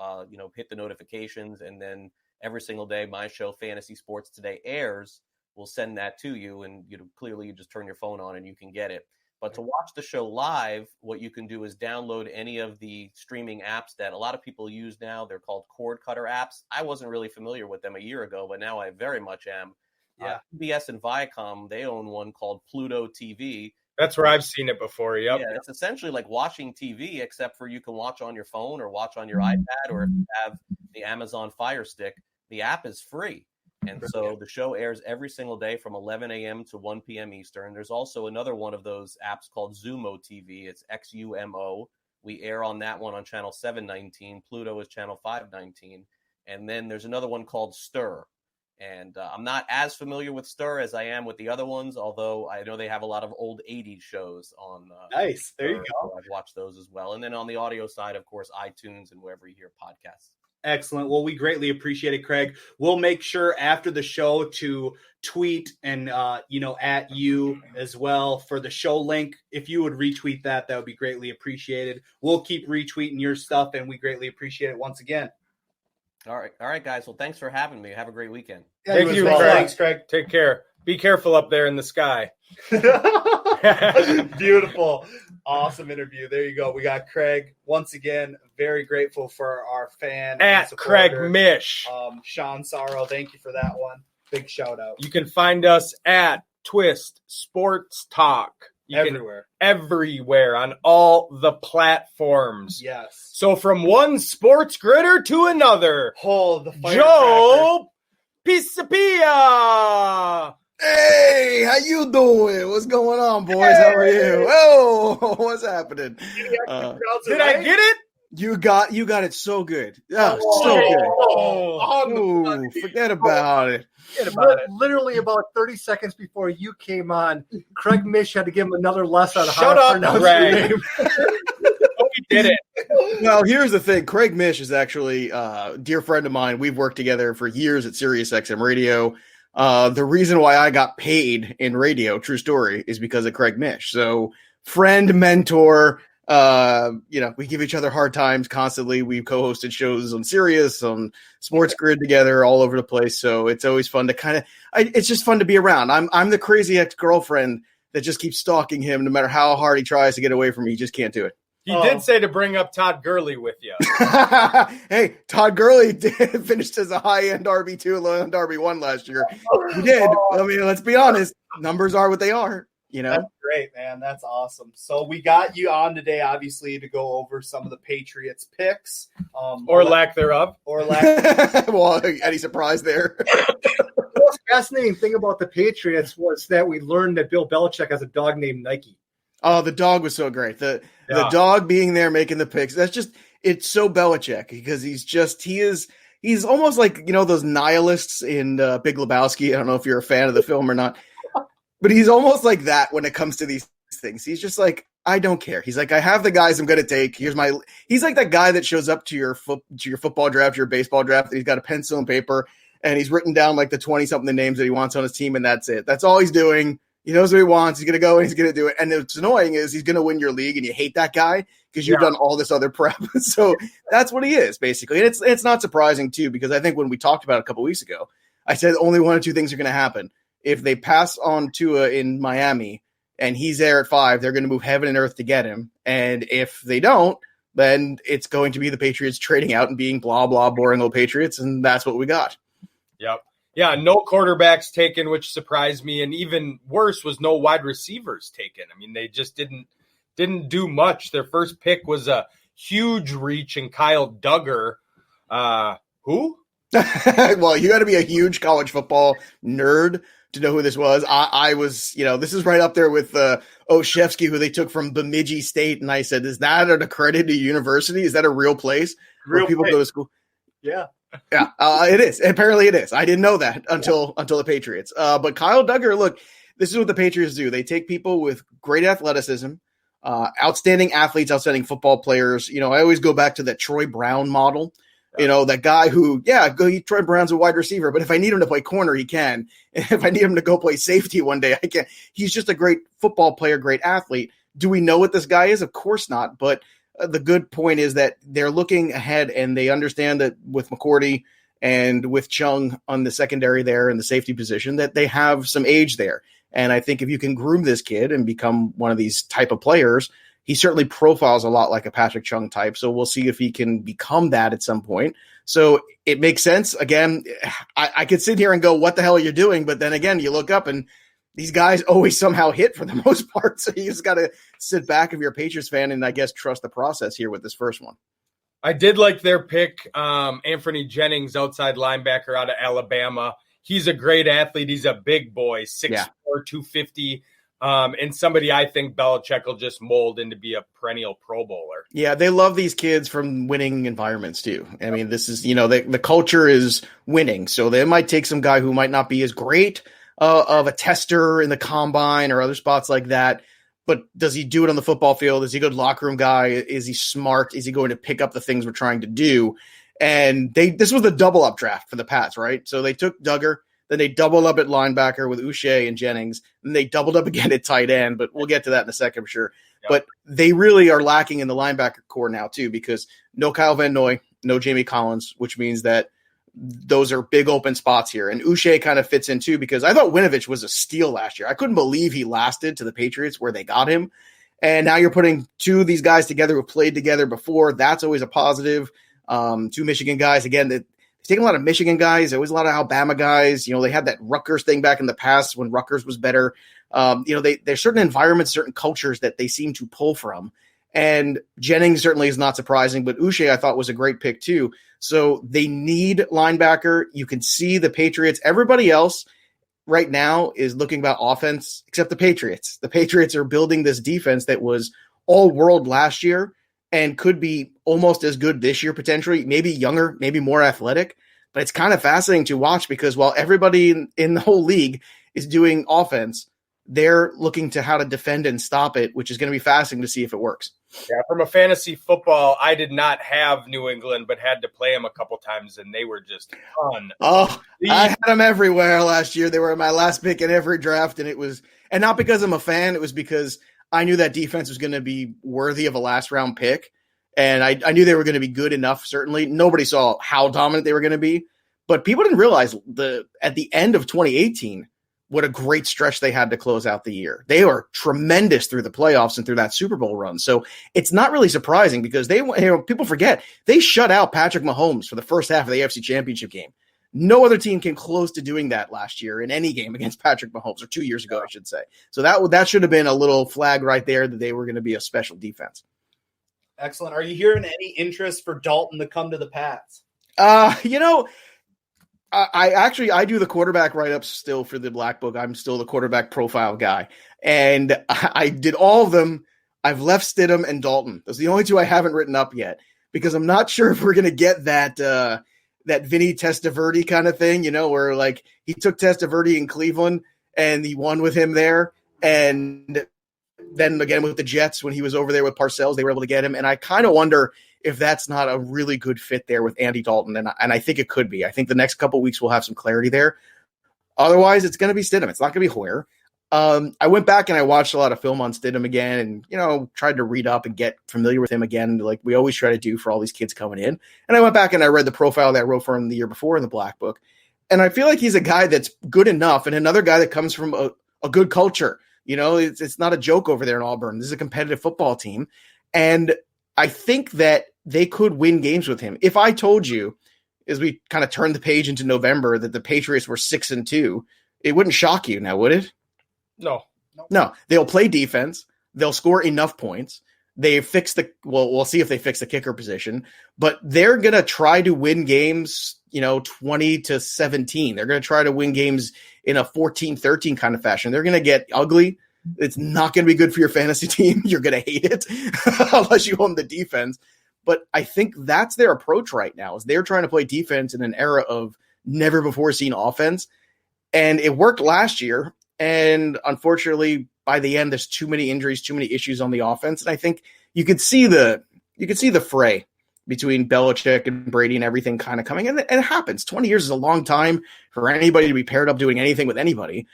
hit the notifications, and then every single day my show, Fantasy Sports Today, airs. We'll send that to you, and clearly you just turn your phone on and you can get it. But to watch the show live, what you can do is download any of the streaming apps that a lot of people use now. They're called cord cutter apps. I wasn't really familiar with them a year ago, but now I very much am. Yeah. PBS and Viacom, they own one called Pluto TV. That's where I've seen it before. Yep. Yeah, it's essentially like watching TV, except for you can watch on your phone or watch on your iPad, or if you have the Amazon Fire Stick, the app is free. And so the show airs every single day from 11 a.m. to 1 p.m. Eastern. There's also another one of those apps called Xumo TV. It's XUMO. We air on that one on channel 719. Pluto is channel 519. And then there's another one called Stir. And I'm not as familiar with Stir as I am with the other ones, although I know they have a lot of old 80s shows on. Nice. There you Stir, go. so I've watched those as well. And then on the audio side, of course, iTunes and wherever you hear podcasts. Excellent. Well, we greatly appreciate it, Craig. We'll make sure after the show to tweet and, at you as well for the show link. If you would retweet that would be greatly appreciated. We'll keep retweeting your stuff, and we greatly appreciate it once again. All right, guys. Well, thanks for having me. Have a great weekend. Yeah, Thank you, well. Craig. Thanks, Craig. Take care. Be careful up there in the sky. Beautiful. Awesome interview. There you go. We got Craig. Once again, very grateful for our fan. At Craig Mish. Sean Sorrow, thank you for that one. Big shout out. You can find us at Twist Sports Talk. Everywhere on all the platforms. Yes. So from one sports gritter to another. Oh, the Joe Pisapia. Hey, how you doing? What's going on, boys? How are you? Oh, what's happening? Did I get it? You got it so good. Oh, so good. Ooh, forget about it. Literally about 30 seconds before you came on, Craig Mish had to give him another lesson on how Shut to up, pronounce Craig. your name. We did it. Well, here's the thing. Craig Mish is actually a dear friend of mine. We've worked together for years at SiriusXM Radio. The reason why I got paid in radio, true story, is because of Craig Mish. So friend, mentor, we give each other hard times constantly. We've co-hosted shows on Sirius, on Sports Grid together, all over the place. So it's always fun to it's just fun to be around. I'm the crazy ex-girlfriend that just keeps stalking him. No matter how hard he tries to get away from me, he just can't do it. He did say to bring up Todd Gurley with you. Hey, Todd Gurley finished as a high-end RB2 and low-end RB1 last year. He did. I mean, let's be honest. Numbers are what they are, That's great, man. That's awesome. So we got you on today, obviously, to go over some of the Patriots picks. Or lack thereof. Well, any surprise there? The most fascinating thing about the Patriots was that we learned that Bill Belichick has a dog named Nike. Oh, the dog was so great. The dog being there making the picks. It's so Belichick because he's almost like, those nihilists in Big Lebowski. I don't know if you're a fan of the film or not, but he's almost like that when it comes to these things. He's just like, I don't care. He's like, I have the guys I'm going to take. He's like that guy that shows up to your football draft, your baseball draft. And he's got a pencil and paper and he's written down like the 20 something names that he wants on his team. And that's it. That's all he's doing. He knows what he wants. He's going to go and he's going to do it. And what's annoying is he's going to win your league and you hate that guy because you've done all this other prep. So that's what he is, basically. And it's not surprising, too, because I think when we talked about it a couple weeks ago, I said only one or two things are going to happen. If they pass on Tua in Miami and he's there at 5, they're going to move heaven and earth to get him. And if they don't, then it's going to be the Patriots trading out and being blah, blah, boring old Patriots. And that's what we got. Yep. Yeah, no quarterbacks taken, which surprised me, and even worse was no wide receivers taken. I mean, they just didn't do much. Their first pick was a huge reach in Kyle Duggar. Who? Well, you got to be a huge college football nerd to know who this was. I was, this is right up there with Oshevsky, who they took from Bemidji State, and I said, is that an accredited university? Is that a real place where people go to school? Yeah. Yeah, it is. Apparently it is. I didn't know that until the Patriots. But Kyle Duggar, look, this is what the Patriots do. They take people with great athleticism, outstanding athletes, outstanding football players. I always go back to that Troy Brown model. That guy who, Troy Brown's a wide receiver, but if I need him to play corner, he can. If I need him to go play safety one day, I can. He's just a great football player, great athlete. Do we know what this guy is? Of course not. But the good point is that they're looking ahead and they understand that with McCourty and with Chung on the secondary there in the safety position, that they have some age there. And I think if you can groom this kid and become one of these type of players, he certainly profiles a lot like a Patrick Chung type. So we'll see if he can become that at some point. So it makes sense. Again, I could sit here and go, what the hell are you doing? But then again, you look up and these guys always somehow hit for the most part. So you just got to sit back if you're a Patriots fan and I guess trust the process here with this first one. I did like their pick, Anthony Jennings, outside linebacker out of Alabama. He's a great athlete. He's a big boy, 6'4", 250, and somebody I think Belichick will just mold into be a perennial Pro Bowler. Yeah, they love these kids from winning environments too. I mean, this is, the culture is winning. So they might take some guy who might not be as great of a tester in the combine or other spots like that. But does he do it on the football field? Is he a good locker room guy? Is he smart? Is he going to pick up the things we're trying to do? And this was the double up draft for the Pats, right? So they took Duggar, then they doubled up at linebacker with Uche and Jennings, and they doubled up again at tight end, but we'll get to that in a second for sure. Yep. But they really are lacking in the linebacker core now too, because no Kyle Van Noy, no Jamie Collins, which means that those are big open spots here. And Uche kind of fits in too, because I thought Winovich was a steal last year. I couldn't believe he lasted to the Patriots where they got him. And now you're putting two of these guys together who played together before. That's always a positive. Two Michigan guys. Again, they've taken a lot of Michigan guys, always a lot of Alabama guys. They had that Rutgers thing back in the past when Rutgers was better. There's certain environments, certain cultures that they seem to pull from. And Jennings certainly is not surprising, but Uche I thought was a great pick too. So they need linebacker. You can see the Patriots. Everybody else right now is looking about offense except the Patriots. The Patriots are building this defense that was all world last year and could be almost as good this year potentially, maybe younger, maybe more athletic. But it's kind of fascinating to watch because while everybody in the whole league is doing offense, they're looking to how to defend and stop it, which is going to be fascinating to see if it works. Yeah, from a fantasy football, I did not have New England, but had to play them a couple times, and they were just fun. Oh, I had them everywhere last year. They were my last pick in every draft, and not because I'm a fan. It was because I knew that defense was going to be worthy of a last-round pick, and I knew they were going to be good enough, certainly. Nobody saw how dominant they were going to be, but people didn't realize at the end of 2018, what a great stretch they had to close out the year. They were tremendous through the playoffs and through that Super Bowl run. So it's not really surprising because people forget they shut out Patrick Mahomes for the first half of the AFC Championship game. No other team came close to doing that last year in any game against Patrick Mahomes, or 2 years ago, I should say. So that should have been a little flag right there that they were going to be a special defense. Excellent. Are you hearing any interest for Dalton to come to the Pats? I do the quarterback write-ups still for the Black Book. I'm still the quarterback profile guy. And I did all of them. I've left Stidham and Dalton. Those are the only two I haven't written up yet because I'm not sure if we're going to get that Vinny Testaverde kind of thing, where like he took Testaverde in Cleveland and he won with him there. And then again with the Jets, when he was over there with Parcells, they were able to get him. And I kind of wonder if that's not a really good fit there with Andy Dalton. And I think it could be. I think the next couple of weeks we'll have some clarity there. Otherwise, it's going to be Stidham. It's not going to be Hoyer. I went back and I watched a lot of film on Stidham again and, tried to read up and get familiar with him again, like we always try to do for all these kids coming in. And I went back and I read the profile that I wrote for him the year before in the Black Book. And I feel like he's a guy that's good enough and another guy that comes from a good culture. It's not a joke over there in Auburn. This is a competitive football team. And I think that they could win games with him. If I told you, as we kind of turned the page into November, that the Patriots were 6-2, it wouldn't shock you now, would it? No. They'll play defense. They'll score enough points. They fix we'll see if they fix the kicker position, but they're going to try to win games, 20-17. They're going to try to win games in a 14-13 kind of fashion. They're going to get ugly. It's not going to be good for your fantasy team. You're going to hate it unless you own the defense. But I think that's their approach right now is they're trying to play defense in an era of never before seen offense. And it worked last year. And unfortunately, by the end, there's too many injuries, too many issues on the offense. And I think you could see the fray between Belichick and Brady and everything kind of coming. And it happens. 20 years is a long time for anybody to be paired up doing anything with anybody.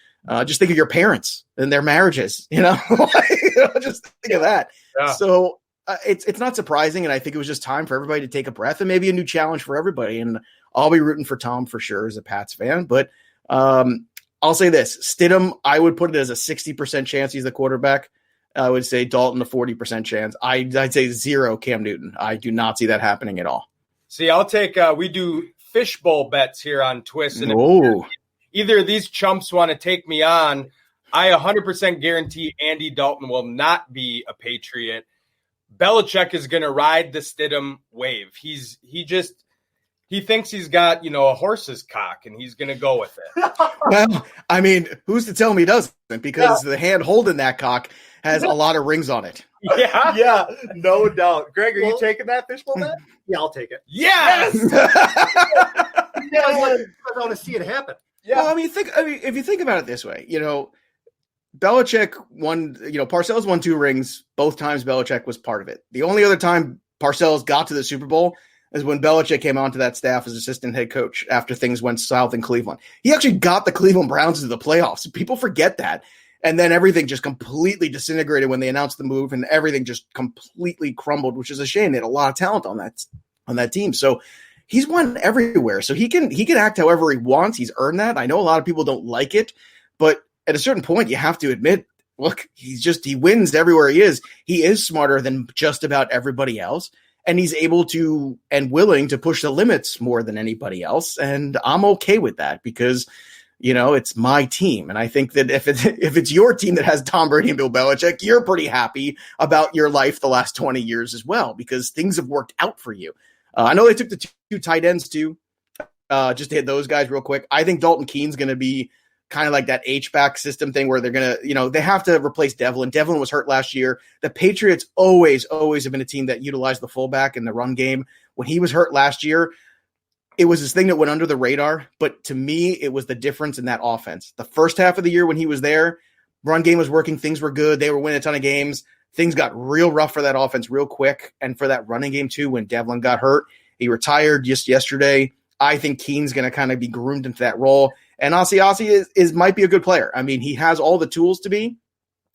Just think of your parents and their marriages, just think of that. Yeah. So it's not surprising. And I think it was just time for everybody to take a breath and maybe a new challenge for everybody. And I'll be rooting for Tom for sure as a Pats fan. But I'll say this, Stidham, I would put it as a 60% chance he's the quarterback. I would say Dalton a 40% chance. I'd say 0 Cam Newton. I do not see that happening at all. See, I'll take we do fishbowl bets here on Twist. And if either of these chumps want to take me on, I 100% guarantee Andy Dalton will not be a Patriot. Belichick is going to ride the Stidham wave. He thinks he's got, a horse's cock, and he's going to go with it. Well, I mean, who's to tell me he doesn't? Because the hand holding that cock has a lot of rings on it. Yeah. Yeah, no doubt. Greg, are you taking that fishbowl bet? Yeah, I'll take it. Yes! Yeah, I want to see it happen. Yeah. Well, if you think about it this way, Belichick won, Parcells won 2 rings. Both times Belichick was part of it. The only other time Parcells got to the Super Bowl is when Belichick came onto that staff as assistant head coach after things went south in Cleveland. He actually got the Cleveland Browns to the playoffs. People forget that. And then everything just completely disintegrated when they announced the move, and everything just completely crumbled, which is a shame. They had a lot of talent on that team. So he's won everywhere. So he can act however he wants. He's earned that. I know a lot of people don't like it, but at a certain point, you have to admit, look, he wins everywhere he is. He is smarter than just about everybody else. And he's able to and willing to push the limits more than anybody else. And I'm okay with that because, it's my team. And I think that if it's your team that has Tom Brady and Bill Belichick, you're pretty happy about your life the last 20 years as well, because things have worked out for you. I know they took the 2 tight ends too, just to hit those guys real quick. I think Dalton Keene's going to be kind of like that H-back system thing where they're going to, they have to replace Devlin. Devlin was hurt last year. The Patriots always have been a team that utilized the fullback in the run game. When he was hurt last year, it was this thing that went under the radar. But to me, it was the difference in that offense. The first half of the year when he was there, run game was working. Things were good. They were winning a ton of games. Things got real rough for that offense real quick. And for that running game too, when Devlin got hurt, he retired just yesterday. I think Keene's going to kind of be groomed into that role. And Ossie might be a good player. I mean, he has all the tools to be.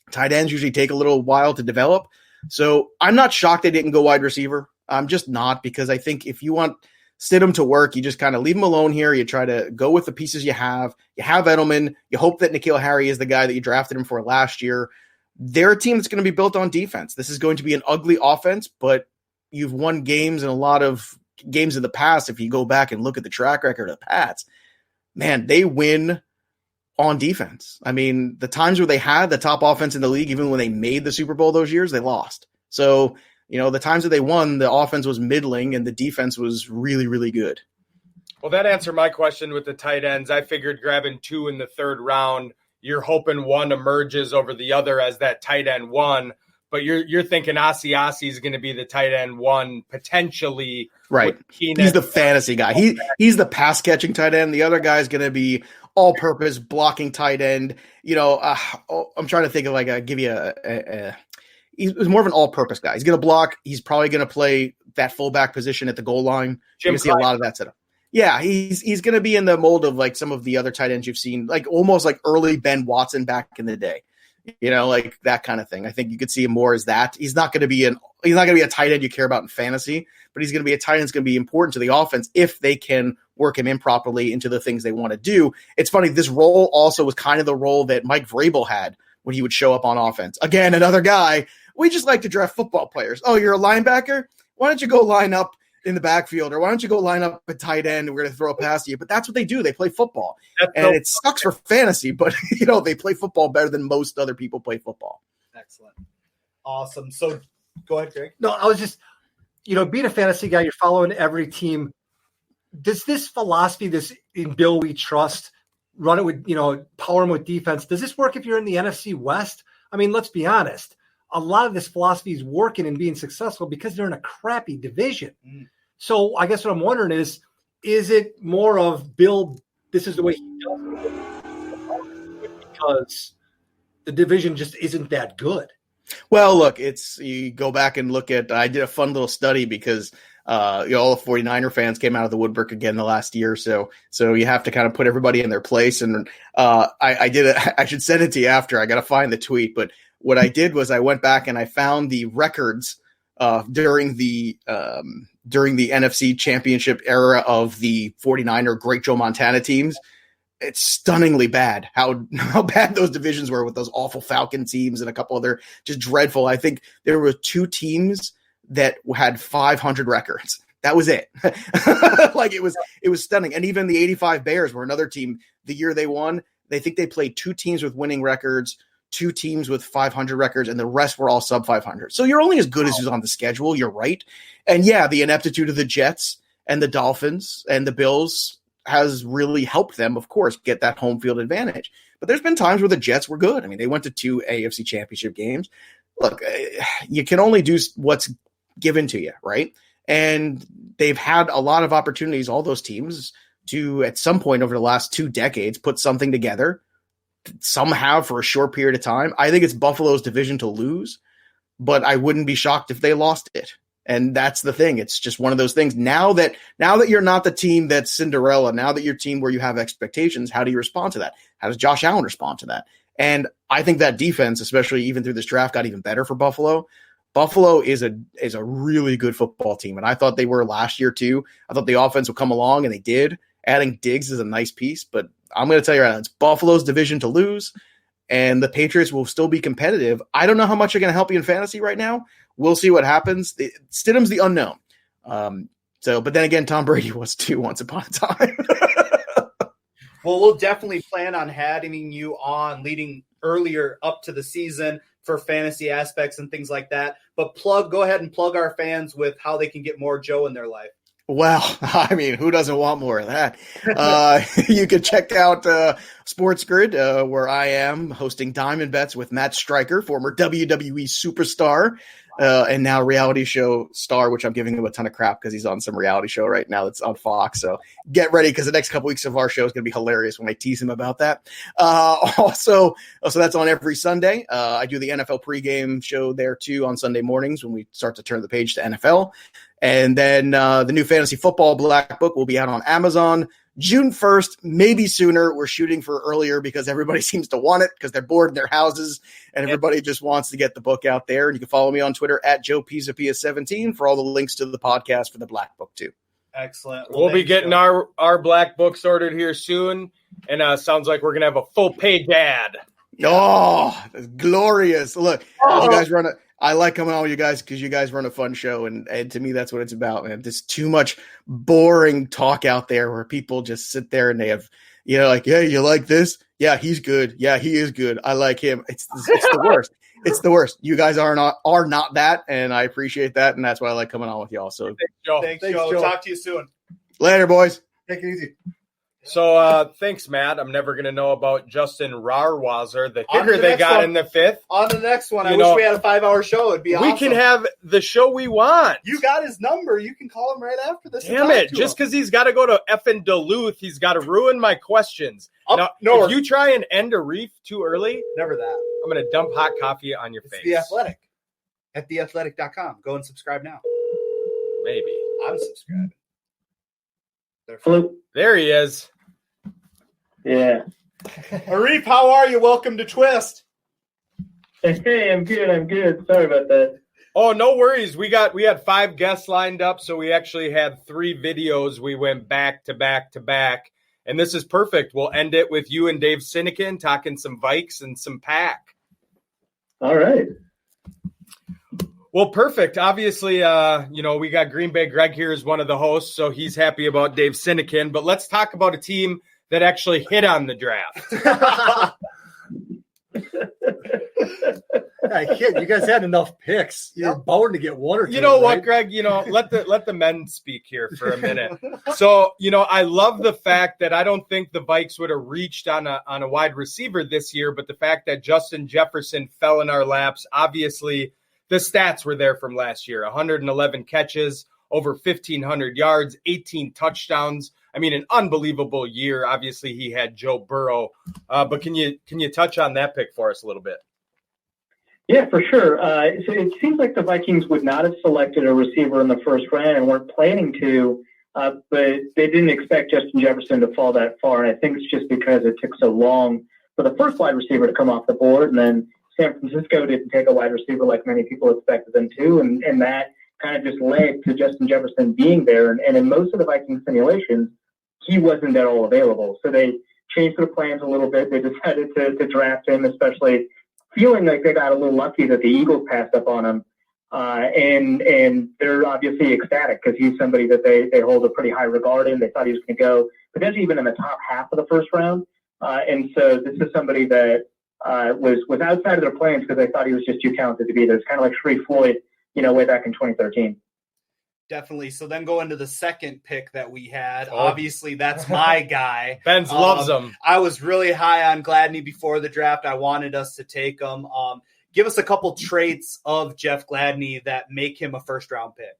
Tight ends usually take a little while to develop. So I'm not shocked they didn't go wide receiver. I'm just not, because I think if you want Stidham to work, you just kind of leave him alone here. You try to go with the pieces you have. You have Edelman. You hope that N'Keal Harry is the guy that you drafted him for last year. They're a team that's going to be built on defense. This is going to be an ugly offense, but you've won games in a lot of games in the past. If you go back and look at the track record of the Pats, man, they win on defense. I mean, the times where they had the top offense in the league, even when they made the Super Bowl those years, they lost. So, the times that they won, the offense was middling and the defense was really, really good. Well, that answered my question with the tight ends. I figured grabbing 2 in the 3rd round, you're hoping one emerges over the other as that tight end 1. But you're thinking Ossie is going to be the tight end 1 potentially. Right. He's the fantasy guy. He's the pass catching tight end. The other guy is going to be all purpose blocking tight end. I'm trying to think of give you he's more of an all purpose guy. He's going to block. He's probably going to play that fullback position at the goal line. You see a lot of that setup. Yeah, he's going to be in the mold of like some of the other tight ends you've seen, like almost like early Ben Watson back in the day. Like that kind of thing. I think you could see him more as that. He's not going to be a tight end you care about in fantasy, but he's going to be a tight end that's going to be important to the offense if they can work him in properly into the things they want to do. It's funny, this role also was kind of the role that Mike Vrabel had when he would show up on offense. Again, another guy. We just like to draft football players. Oh, you're a linebacker? Why don't you go line up in the backfield, or why don't you go line up at tight end and we're going to throw a pass to you? But that's what they do. They play football. It sucks for fantasy, but they play football better than most other people play football. Excellent. Awesome. So go ahead, Greg. No, I was just, being a fantasy guy, you're following every team. Does this philosophy, this in Bill we trust, run it with, power him with defense, does this work if you're in the NFC West? I mean, let's be honest. A lot of this philosophy is working and being successful because they're in a crappy division. So I guess what I'm wondering is it more of Bill, this is the way he does it, because the division just isn't that good? Well, look, you go back and look at, I did a fun little study because all the 49er fans came out of the woodwork again the last year. So you have to kind of put everybody in their place. And I should send it to you after. I got to find the tweet, but what I did was I went back and I found the records during the NFC Championship era of the 49er Great Joe Montana teams. It's stunningly bad how bad those divisions were with those awful Falcon teams and a couple other just dreadful. I think there were 2 teams that had 500 records. That was it. It was stunning. And even the 85 Bears were another team. The year they won, they think they played 2 teams with winning records, 2 teams with 500 records, and the rest were all sub 500. So you're only as good as who's on the schedule. You're right. And yeah, the ineptitude of the Jets and the Dolphins and the Bills has really helped them, of course, get that home field advantage. But there's been times where the Jets were good. I mean, they went to 2 AFC championship games. Look, you can only do what's given to you, right? And they've had a lot of opportunities, all those teams, to at some point over the last 2 decades put something together. Some have for a short period of time. I think it's Buffalo's division to lose, but I wouldn't be shocked if they lost it. And that's the thing. It's just one of those things. Now that you're not the team that's Cinderella, now that you're a team where you have expectations, how do you respond to that? How does Josh Allen respond to that? And I think that defense, especially even through this draft, got even better for Buffalo. Buffalo is a really good football team, and I thought they were last year too. I thought the offense would come along, and they did. Adding Diggs is a nice piece, but I'm going to tell you right now, it's Buffalo's division to lose, and the Patriots will still be competitive. I don't know how much they're going to help you in fantasy right now. We'll see what happens. Stidham's the unknown. But then again, Tom Brady was too once upon a time. Well, we'll definitely plan on having you on leading earlier up to the season for fantasy aspects and things like that. But go ahead and plug our fans with how they can get more Joe in their life. Well, I mean, who doesn't want more of that? You can check out Sports Grid, where I am hosting Diamond Bets with Matt Stryker, former WWE superstar, and now reality show star, which I'm giving him a ton of crap because he's on some reality show right now that's on Fox. So get ready, because the next couple weeks of our show is going to be hilarious when I tease him about that. Also, that's on every Sunday. I do the NFL pregame show there too on Sunday mornings when we start to turn the page to NFL. And then the new fantasy football black book will be out on Amazon June 1st, maybe sooner. We're shooting for earlier because everybody seems to want it because they're bored in their houses and everybody just wants to get the book out there. And you can follow me on Twitter at JoePizapia17 for all the links to the podcast for the black book too. Excellent. We'll be getting our black books ordered here soon. And sounds like we're going to have a full page ad. Oh, that's glorious. Look, you guys I like coming on with you guys because you guys run a fun show, and to me, that's what it's about, man. There's too much boring talk out there where people just sit there and they have, like, yeah, you like this? Yeah, he's good. Yeah, he is good. I like him. It's the worst. It's the worst. You guys are not that, and I appreciate that, and that's why I like coming on with y'all. So thanks, Joe. Talk to you soon. Later, boys. Take it easy. So thanks, Matt. I'm never going to know about Justin Rarwazer, the kicker they got in the 5th. On the next one. I wish we had a 5-hour show. It'd be awesome. We can have the show we want. You got his number. You can call him right after this. Damn it. Just because he's got to go to effing Duluth, he's got to ruin my questions. If you try and end a reef too early, never that. I'm going to dump hot coffee on your face. The Athletic at theathletic.com. Go and subscribe now. Maybe. I'm subscribing. Hello. There he is. Yeah. Arif, how are you? Welcome to Twist. Hey, I'm good. Sorry about that. Oh, no worries. We had 5 guests lined up, so we actually had 3 videos. We went back to back to back, and this is perfect. We'll end it with you and Dave Sinekin talking some Vikes and some Pack. All right. Well, perfect. Obviously, we got Green Bay Greg here as one of the hosts, so he's happy about Dave Sinekin. But let's talk about a team that actually hit on the draft. I kid. You guys had enough picks. You're bound to get one or two. You know what, right? Greg? Let the men speak here for a minute. So, I love the fact that I don't think the Vikes would have reached on a wide receiver this year, but the fact that Justin Jefferson fell in our laps, obviously the stats were there from last year. 111 catches, over 1,500 yards, 18 touchdowns. I mean, an unbelievable year. Obviously, he had Joe Burrow. But can you touch on that pick for us a little bit? Yeah, for sure. So it seems like the Vikings would not have selected a receiver in the first round and weren't planning to, but they didn't expect Justin Jefferson to fall that far. And I think it's just because it took so long for the first wide receiver to come off the board. And then San Francisco didn't take a wide receiver like many people expected them to. And that kind of just led to Justin Jefferson being there. And in most of the Vikings simulations, he wasn't at all available. So they changed their plans a little bit. They decided to draft him, especially feeling like they got a little lucky that the Eagles passed up on him. And they're obviously ecstatic because he's somebody that they hold a pretty high regard in. They thought he was going to go potentially even in the top half of the first round. And so this is somebody that was outside of their plans because they thought he was just too talented to be there. It's kind of like Sharif Floyd, way back in 2013. Definitely. So then go into the second pick that we had. Obviously, that's my guy. Benz loves him. I was really high on Gladney before the draft. I wanted us to take him. Give us a couple traits of Jeff Gladney that make him a first-round pick.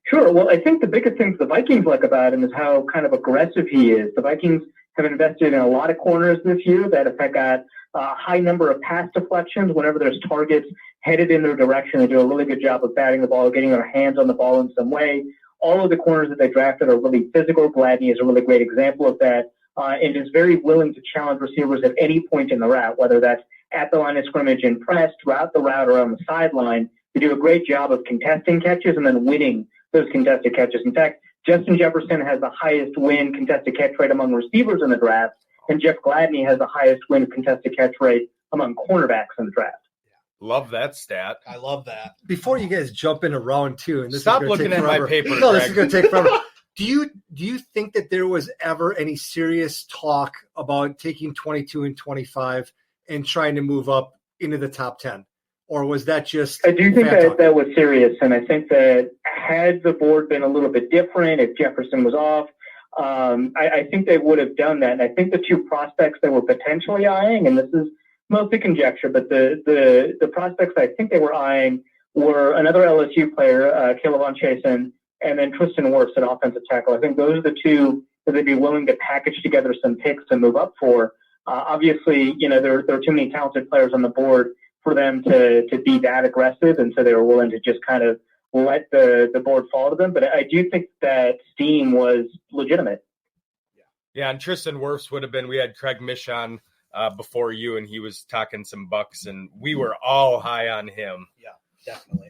Sure. Well, I think the biggest things the Vikings like about him is how kind of aggressive he is. The Vikings have invested in a lot of corners this year that have got a high number of pass deflections. Whenever there's targets headed in their direction, they do a really good job of batting the ball, getting their hands on the ball in some way. All of the corners that they drafted are really physical. Gladney is a really great example of that, and is very willing to challenge receivers at any point in the route, whether that's at the line of scrimmage and press, throughout the route, or on the sideline. They do a great job of contesting catches and then winning those contested catches. In fact, Justin Jefferson has the highest win contested catch rate among receivers in the draft, and Jeff Gladney has the highest win contested catch rate among cornerbacks in the draft. Love that stat. I love that. Before you guys jump into round two, and this Stop is looking at my paper. No, this is going to take forever. Do you think that there was ever any serious talk about taking 22 and 25 and trying to move up into the top 10? Or was that just... I do think that was serious, and I think that had the board been a little bit different, if Jefferson was off, I think they would have done that. And I think the two prospects they were potentially eyeing, and this is mostly conjecture, but the prospects I think they were eyeing were another LSU player, Caleb Chasen, and then Tristan Wirfs at offensive tackle. I think those are the two that they'd be willing to package together some picks to move up for. Obviously, there are too many talented players on the board for them to be that aggressive, and so they were willing to just kind of let the board fall to them. But I do think that steam was legitimate. Yeah, and Tristan Wirfs would have been, we had Craig Mish on before you, and he was talking some Bucks, and we were all high on him. Yeah, definitely.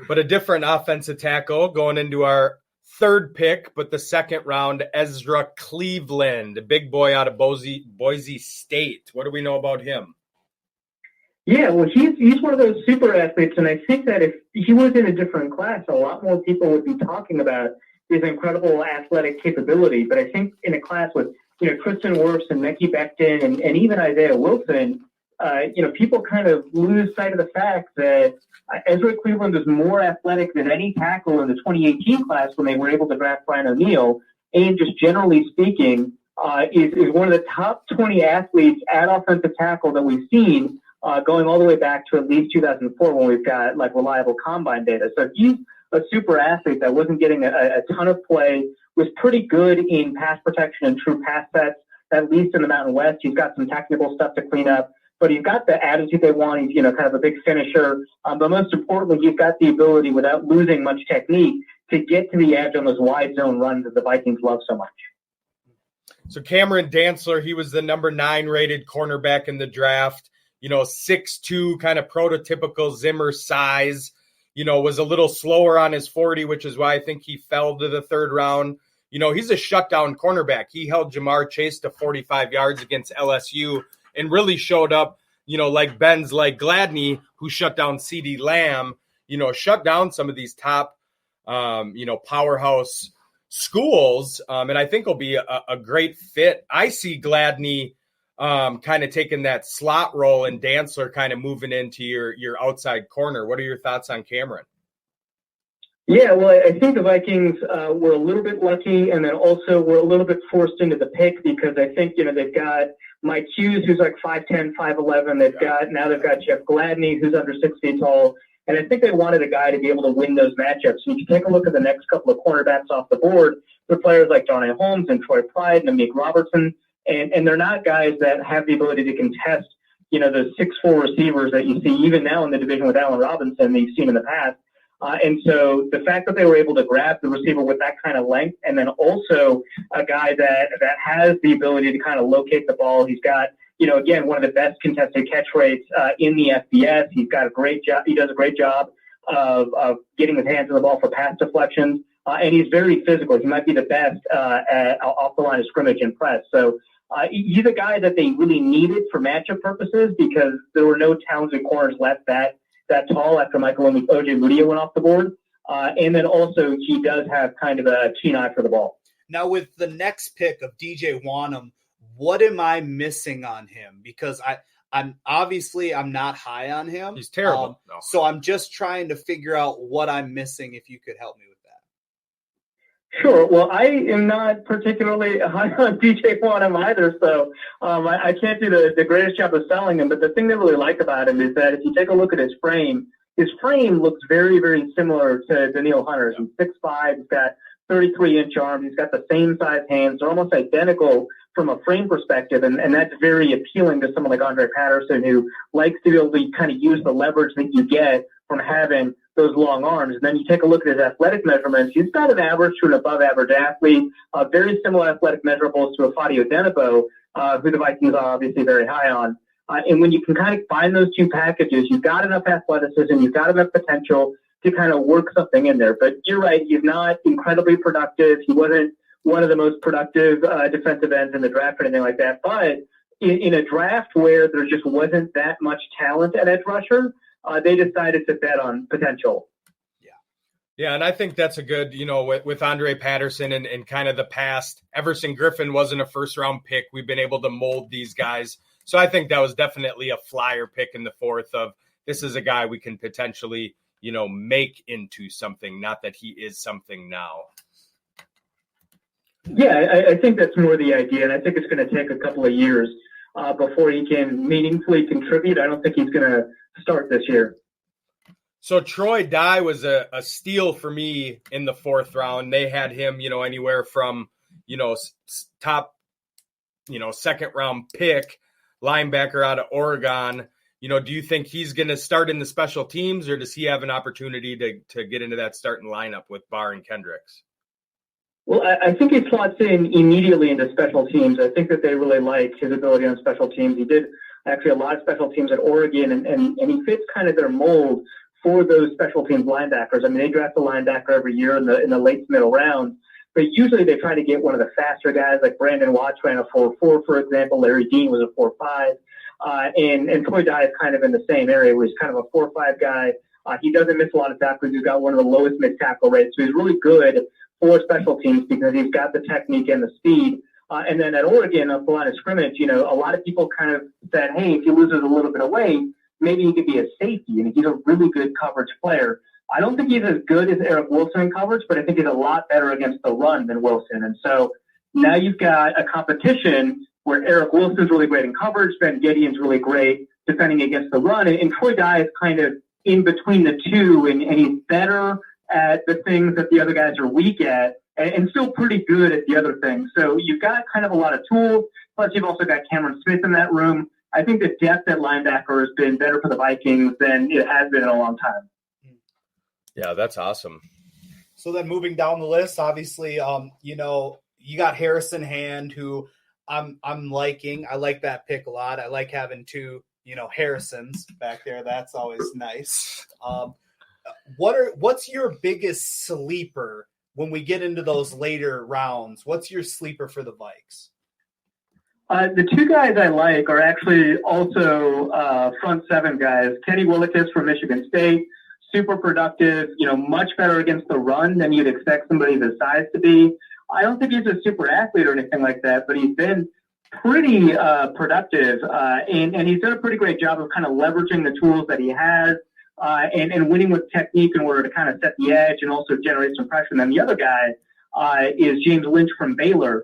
But a different offensive tackle going into our third pick, but the second round, Ezra Cleveland, a big boy out of Boise State. What do we know about him? Yeah, well, he's one of those super athletes, and I think that if he was in a different class, a lot more people would be talking about his incredible athletic capability. But I think in a class with, Tristan Wirfs and Mekhi Becton and even Isaiah Wilson, people kind of lose sight of the fact that Ezra Cleveland is more athletic than any tackle in the 2018 class when they were able to draft Brian O'Neill, and just generally speaking, is one of the top 20 athletes at offensive tackle that we've seen, going all the way back to at least 2004 when we've got reliable combine data. So he's a super athlete that wasn't getting a ton of play, was pretty good in pass protection and true pass sets, at least in the Mountain West. He's got some technical stuff to clean up, but he's got the attitude they want. He's, kind of a big finisher. But most importantly, he's got the ability, without losing much technique, to get to the edge on those wide zone runs that the Vikings love so much. So Cameron Dantzler, he was the number 9 rated cornerback in the draft. 6'2", kind of prototypical Zimmer size, was a little slower on his 40, which is why I think he fell to the third round. He's a shutdown cornerback. He held Jamar Chase to 45 yards against LSU and really showed up, like Ben's, like Gladney, who shut down CeeDee Lamb, shut down some of these top, powerhouse schools. And I think will be a great fit. I see Gladney kind of taking that slot role and Dantzler kind of moving into your outside corner. What are your thoughts on Cameron? Yeah, well, I think the Vikings were a little bit lucky, and then also were a little bit forced into the pick because I think, they've got Mike Hughes, who's like 5'10", 5'11". They've got Jeff Gladney, who's under 6 feet tall. And I think they wanted a guy to be able to win those matchups. So if you take a look at the next couple of cornerbacks off the board, they're players like Johnny Holmes and Troy Pride and Amik Robertson. And they're not guys that have the ability to contest, those 6'4" receivers that you see even now in the division with Allen Robinson that you've seen in the past. And so the fact that they were able to grab the receiver with that kind of length, and then also a guy that has the ability to kind of locate the ball. He's got, again, one of the best contested catch rates in the FBS. He's got a great job. He does a great job of getting his hands on the ball for pass deflections. And he's very physical. He might be the best off the line of scrimmage and press. So he's a guy that they really needed for matchup purposes because there were no talented corners left that tall after Michael O.J. Mudia went off the board. And then also he does have kind of a keen eye for the ball. Now with the next pick of DJ Wanham, what am I missing on him? Because I'm not high on him. He's terrible. No. So I'm just trying to figure out what I'm missing. If you could help me with that. Sure. Well, I am not particularly high on DJ Wanham either, so I can't do the greatest job of selling him. But the thing that I really like about him is that if you take a look at his frame looks very, very similar to Danielle Hunter's. He's 6'5", he's got 33-inch arms, he's got the same size hands. They're almost identical from a frame perspective, and that's very appealing to someone like Andre Patterson, who likes to be able to kind of use the leverage that you get from having those long arms. And then you take a look at his athletic measurements. He's got an average to an above-average athlete, very similar athletic measurables to Afadio Denebo, who the Vikings are obviously very high on. And when you can kind of find those two packages, you've got enough athleticism, you've got enough potential to kind of work something in there. But you're right, he's not incredibly productive. He wasn't one of the most productive defensive ends in the draft or anything like that. But in a draft where there just wasn't that much talent at edge rusher, they decided to bet on potential. Yeah, and I think that's a good, with Andre Patterson and kind of the past. Everson Griffin wasn't a first-round pick. We've been able to mold these guys. So I think that was definitely a flyer pick in the fourth of this is a guy we can potentially, make into something, not that he is something now. Yeah, I think that's more the idea, and I think it's going to take a couple of years before he can meaningfully contribute. I don't think he's going to start this year. So Troy Dye was a steal for me in the fourth round. They had him, anywhere from, top, second round pick, linebacker out of Oregon. Do you think he's going to start in the special teams, or does he have an opportunity to get into that starting lineup with Barr and Kendricks? Well, I think he slots in immediately into special teams. I think that they really like his ability on special teams. He did actually a lot of special teams at Oregon, and he fits kind of their mold for those special teams linebackers. I mean, they draft a linebacker every year in the late to middle rounds, but usually they try to get one of the faster guys, like Brandon Watts ran a 4.4, for example. Larry Dean was a 4.5. And Troy Dye is kind of in the same area where he's kind of a 4.5 guy. He doesn't miss a lot of tackles. He's got one of the lowest missed tackle rates. So he's really good for special teams because he's got the technique and the speed. And then at Oregon, up the line of scrimmage, a lot of people kind of said, hey, if he loses a little bit of weight, maybe he could be a safety. And he's a really good coverage player. I don't think he's as good as Eric Wilson in coverage, but I think he's a lot better against the run than Wilson. And so now you've got a competition where Eric Wilson's really great in coverage, Ben Gideon's really great defending against the run, and Troy Dye is kind of in between the two, and he's better at the things that the other guys are weak at, and still pretty good at the other things. So you've got kind of a lot of tools, plus you've also got Cameron Smith in that room. I think the depth at linebacker has been better for the Vikings than it has been in a long time. Yeah, that's awesome. So then moving down the list, obviously, you got Harrison Hand, who I'm liking. I like that pick a lot. I like having two, Harrisons back there. That's always nice. What's your biggest sleeper when we get into those later rounds? What's your sleeper for the Vikes? The two guys I like are actually also front seven guys. Kenny Willekes from Michigan State, super productive, much better against the run than you'd expect somebody of his size to be. I don't think he's a super athlete or anything like that, but he's been pretty productive, and he's done a pretty great job of kind of leveraging the tools that he has and winning with technique in order to kind of set the edge and also generate some pressure. And then the other guy is James Lynch from Baylor,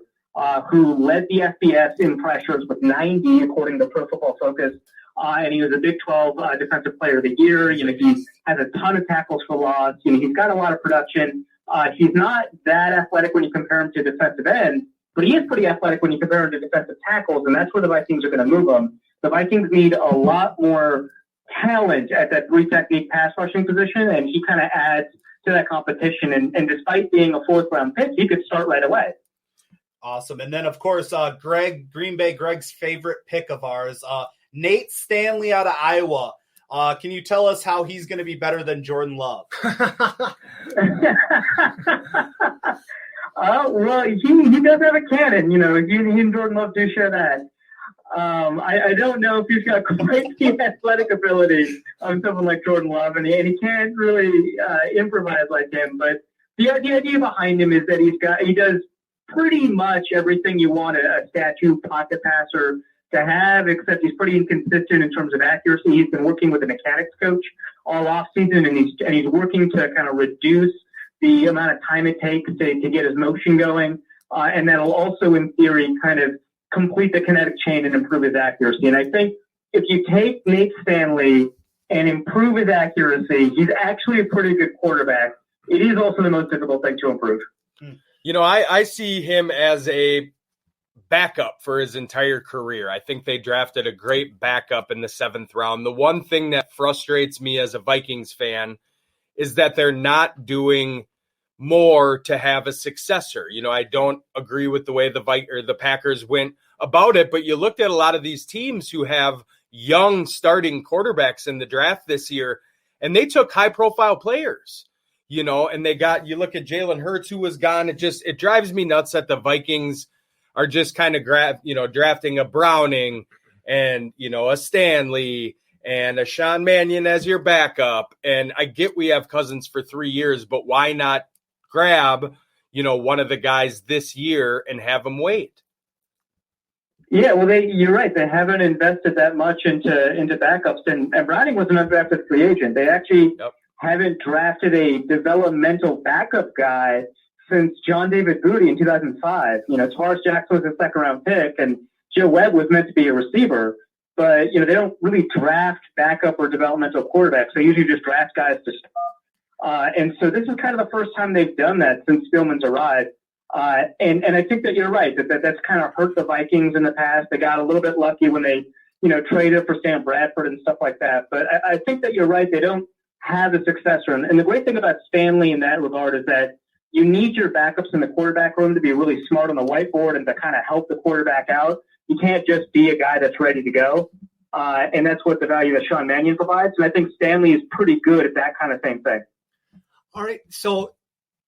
who led the FBS in pressures with 90, according to Pro Football Focus. And he was a Big 12 Defensive Player of the Year. He has a ton of tackles for loss. He's got a lot of production. He's not that athletic when you compare him to defensive end, but he is pretty athletic when you compare him to defensive tackles, and that's where the Vikings are going to move him. The Vikings need a lot more talent at that three technique pass rushing position, and he kind of adds to that competition. And despite being a fourth-round pick, he could start right away. Awesome. And then, of course, Green Bay, Greg's favorite pick of ours, Nate Stanley out of Iowa. Can you tell us how he's going to be better than Jordan Love? Well, he does have a cannon. He and Jordan Love do share that. I don't know if he's got quite the athletic ability of someone like Jordan Love, and he can't really improvise like him. But the idea behind him is that he does pretty much everything you want a statue pocket passer to have, except he's pretty inconsistent in terms of accuracy. He's been working with a mechanics coach all offseason, and he's working to kind of reduce the amount of time it takes to get his motion going. And that'll also, in theory, kind of complete the kinetic chain and improve his accuracy. And I think if you take Nate Stanley and improve his accuracy, he's actually a pretty good quarterback. It is also the most difficult thing to improve. You know, I see him as a backup for his entire career. I think they drafted a great backup in the 7th round. The one thing that frustrates me as a Vikings fan is that they're not doing more to have a successor. You know, I don't agree with the way the Packers went about it, but you looked at a lot of these teams who have young starting quarterbacks in the draft this year, and they took high-profile players. You know, and you look at Jalen Hurts, who was gone. It drives me nuts that the Vikings are just kind of drafting a Browning and, you know, a Stanley and a Sean Mannion as your backup. And I get we have Cousins for 3 years, but why not grab, you know, one of the guys this year and have him wait? Yeah, well, you're right. They haven't invested that much into backups. And Browning was an undrafted free agent. They actually haven't drafted a developmental backup guy since John David Booty in 2005. You know, Tavares Jackson was a 2nd-round pick, and Joe Webb was meant to be a receiver. But, you know, they don't really draft backup or developmental quarterbacks. They usually just draft guys to start. And so this is kind of the first time they've done that since Spielman's arrived. And I think that you're right, that's kind of hurt the Vikings in the past. They got a little bit lucky when they, you know, traded for Sam Bradford and stuff like that. But I think that you're right. They don't have a successor. And the great thing about Stanley in that regard is that you need your backups in the quarterback room to be really smart on the whiteboard and to kind of help the quarterback out. You can't just be a guy that's ready to go. And that's what the value that Sean Mannion provides. And I think Stanley is pretty good at that kind of same thing. All right. So,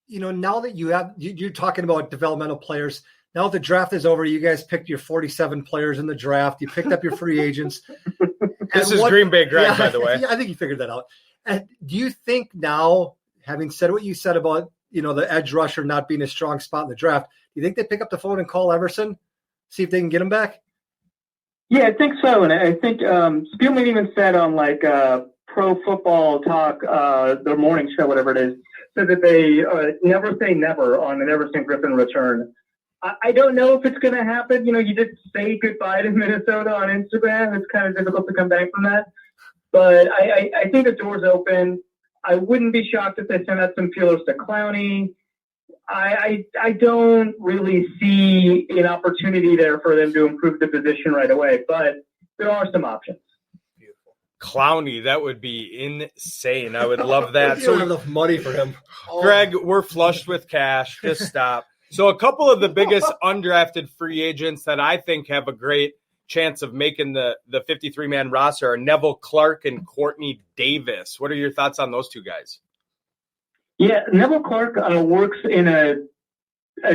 you know, now that you're talking about developmental players, now that the draft is over, you guys picked your 47 players in the draft. You picked up your free agents. This is Green Bay Greg, by the way. I think you figured that out. And do you think now, having said what you said about, you know, the edge rusher not being a strong spot in the draft, do you think they pick up the phone and call Everson, see if they can get him back? Yeah, I think so. And I think Spielman even said on Pro Football Talk, their morning show, whatever it is, said that they never say never on an Everson Griffin return. I don't know if it's going to happen. You know, you did say goodbye to Minnesota on Instagram. It's kind of difficult to come back from that. But I think the door's open. I wouldn't be shocked if they send out some feelers to Clowney. I don't really see an opportunity there for them to improve the position right away, but there are some options. Clowney, that would be insane. I would love that. So enough money for him. Greg, we're flushed with cash. Just stop. So a couple of the biggest undrafted free agents that I think have a great chance of making the 53-man roster are Neville Clark and Courtney Davis. What are your thoughts on those two guys? Yeah, Neville Clark works in a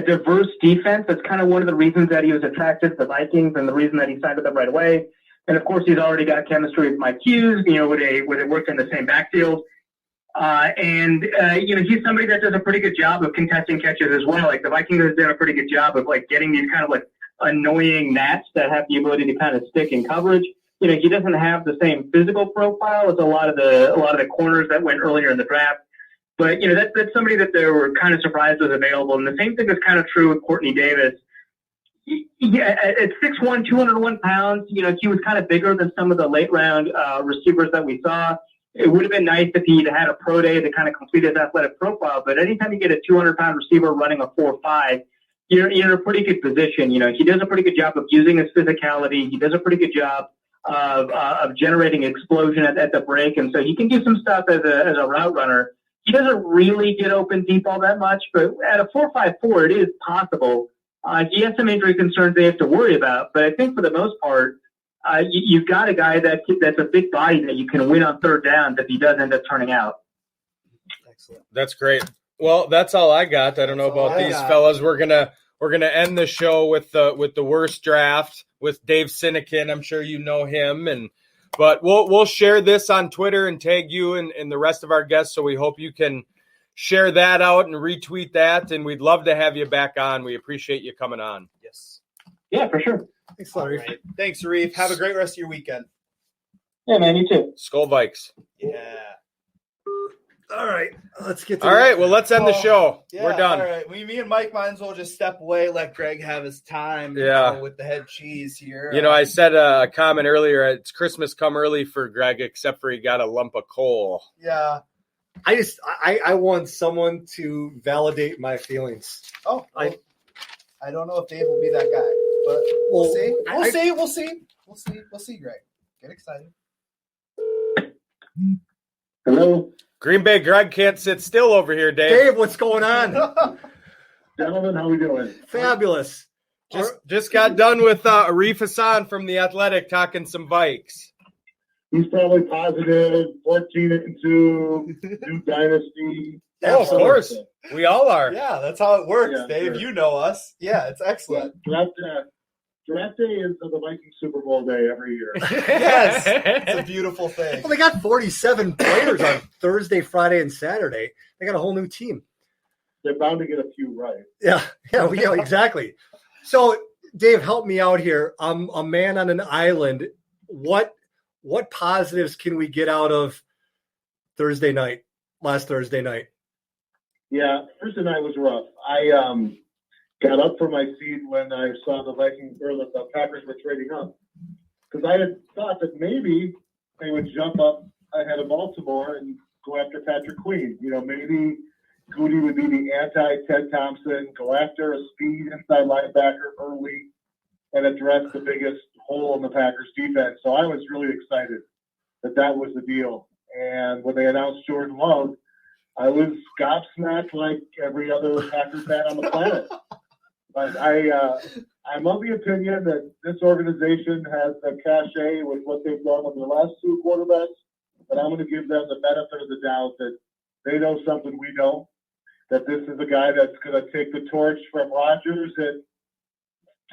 diverse defense. That's kind of one of the reasons that he was attracted to the Vikings and the reason that he signed with them right away. And of course, he's already got chemistry with Mike Hughes, you know, where they work in the same backfield. You know, he's somebody that does a pretty good job of contesting catches as well. Like the Vikings have done a pretty good job of getting these kind of annoying gnats that have the ability to kind of stick in coverage. You know, he doesn't have the same physical profile as a lot of the corners that went earlier in the draft. But, you know, that's somebody that they were kind of surprised was available. And the same thing is kind of true with Courtney Davis. Yeah, at 6'1", 201 pounds, you know, he was kind of bigger than some of the late round receivers that we saw. It would have been nice if he'd had a pro day to kind of complete his athletic profile. But anytime you get a 200-pound receiver running a 4.5, you're in a pretty good position. You know, he does a pretty good job of using his physicality. He does a pretty good job of generating explosion at the break. And so he can do some stuff as a route runner. He doesn't really get open deep all that much, but at a 4.54, it is possible. He has some injury concerns they have to worry about, but I think for the most part, you've got a guy that's a big body that you can win on third down if he does end up turning out. Excellent. That's great. Well, that's all I got. I don't know about these fellas. We're gonna end the show with the worst draft with Dave Sinekin. I'm sure you know him, but we'll share this on Twitter and tag you and the rest of our guests. So we hope you can share that out and retweet that. And we'd love to have you back on. We appreciate you coming on. Yes. Yeah, for sure. Thanks, All Larry. right. Thanks, Reef. Have a great rest of your weekend. Yeah, man, you too. Skull Vikes. Yeah. All right, let's get to All right, well, let's end the show. Yeah, We're done. All right. Me and Mike might as well just step away, let Greg have his time with the head cheese here. You know, I said a comment earlier, it's Christmas come early for Greg, except for he got a lump of coal. Yeah. I want someone to validate my feelings. Oh, I don't know if Dave will be that guy, but we'll see. We'll see, Greg. Get excited. Hello, Green Bay Greg can't sit still over here, Dave. Dave, what's going on? gentlemen. How we doing? Fabulous. Just got done with Arif Hassan from The Athletic talking some Vikes. He's probably positive. 14-2, new dynasty. Oh, of course. We all are. Yeah, that's how it works, Yeah, Dave. sure. You know us. Yeah, it's excellent. Draft day is the Viking Super Bowl day every year. Yes, it's a beautiful thing. Well, they got 47 players on Thursday, Friday, and Saturday. They got a whole new team. They're bound to get a few right. Yeah, exactly. So, Dave, help me out here. I'm a man on an island. What positives can we get out of last Thursday night? Yeah, Thursday night was rough. I got up for my seat when I saw the Vikings or the Packers were trading up, because I had thought that maybe they would jump up ahead of Baltimore and go after Patrick Queen. You know, maybe Goody would be the anti-Ted Thompson, go after a speed inside linebacker early and address the biggest hole in the Packers defense. So I was really excited that was the deal. And when they announced Jordan Love, I was gobsmacked like every other Packers fan on the planet. But I'm of the opinion that this organization has the cachet with what they've done with their last two quarterbacks, but I'm going to give them the benefit of the doubt that they know something we don't, that this is a guy that's going to take the torch from Rodgers in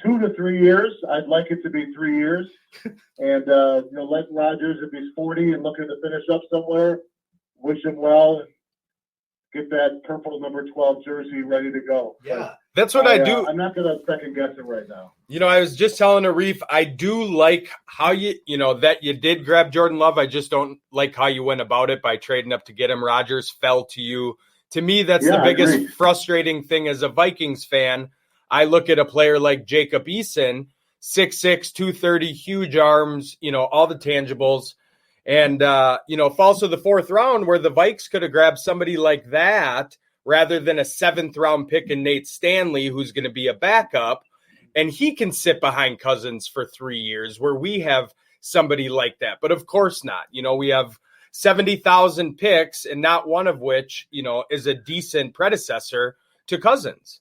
2 to 3 years. I'd like it to be 3 years. And, let Rodgers, if he's 40 and looking to finish up somewhere, wish him well and get that purple number 12 jersey ready to go. Yeah. That's what I do. I'm not going to second guess it right now. You know, I was just telling Arif, I do like how that you did grab Jordan Love. I just don't like how you went about it by trading up to get him. Rodgers fell to you. To me, that's the biggest frustrating thing as a Vikings fan. I look at a player like Jacob Eason, 6'6", 230, huge arms, all the tangibles. And, falls to the fourth round where the Vikes could have grabbed somebody like that rather than a 7th round pick in Nate Stanley, who's going to be a backup. And he can sit behind Cousins for 3 years where we have somebody like that. But of course not. We have 70,000 picks and not one of which, is a decent predecessor to Cousins.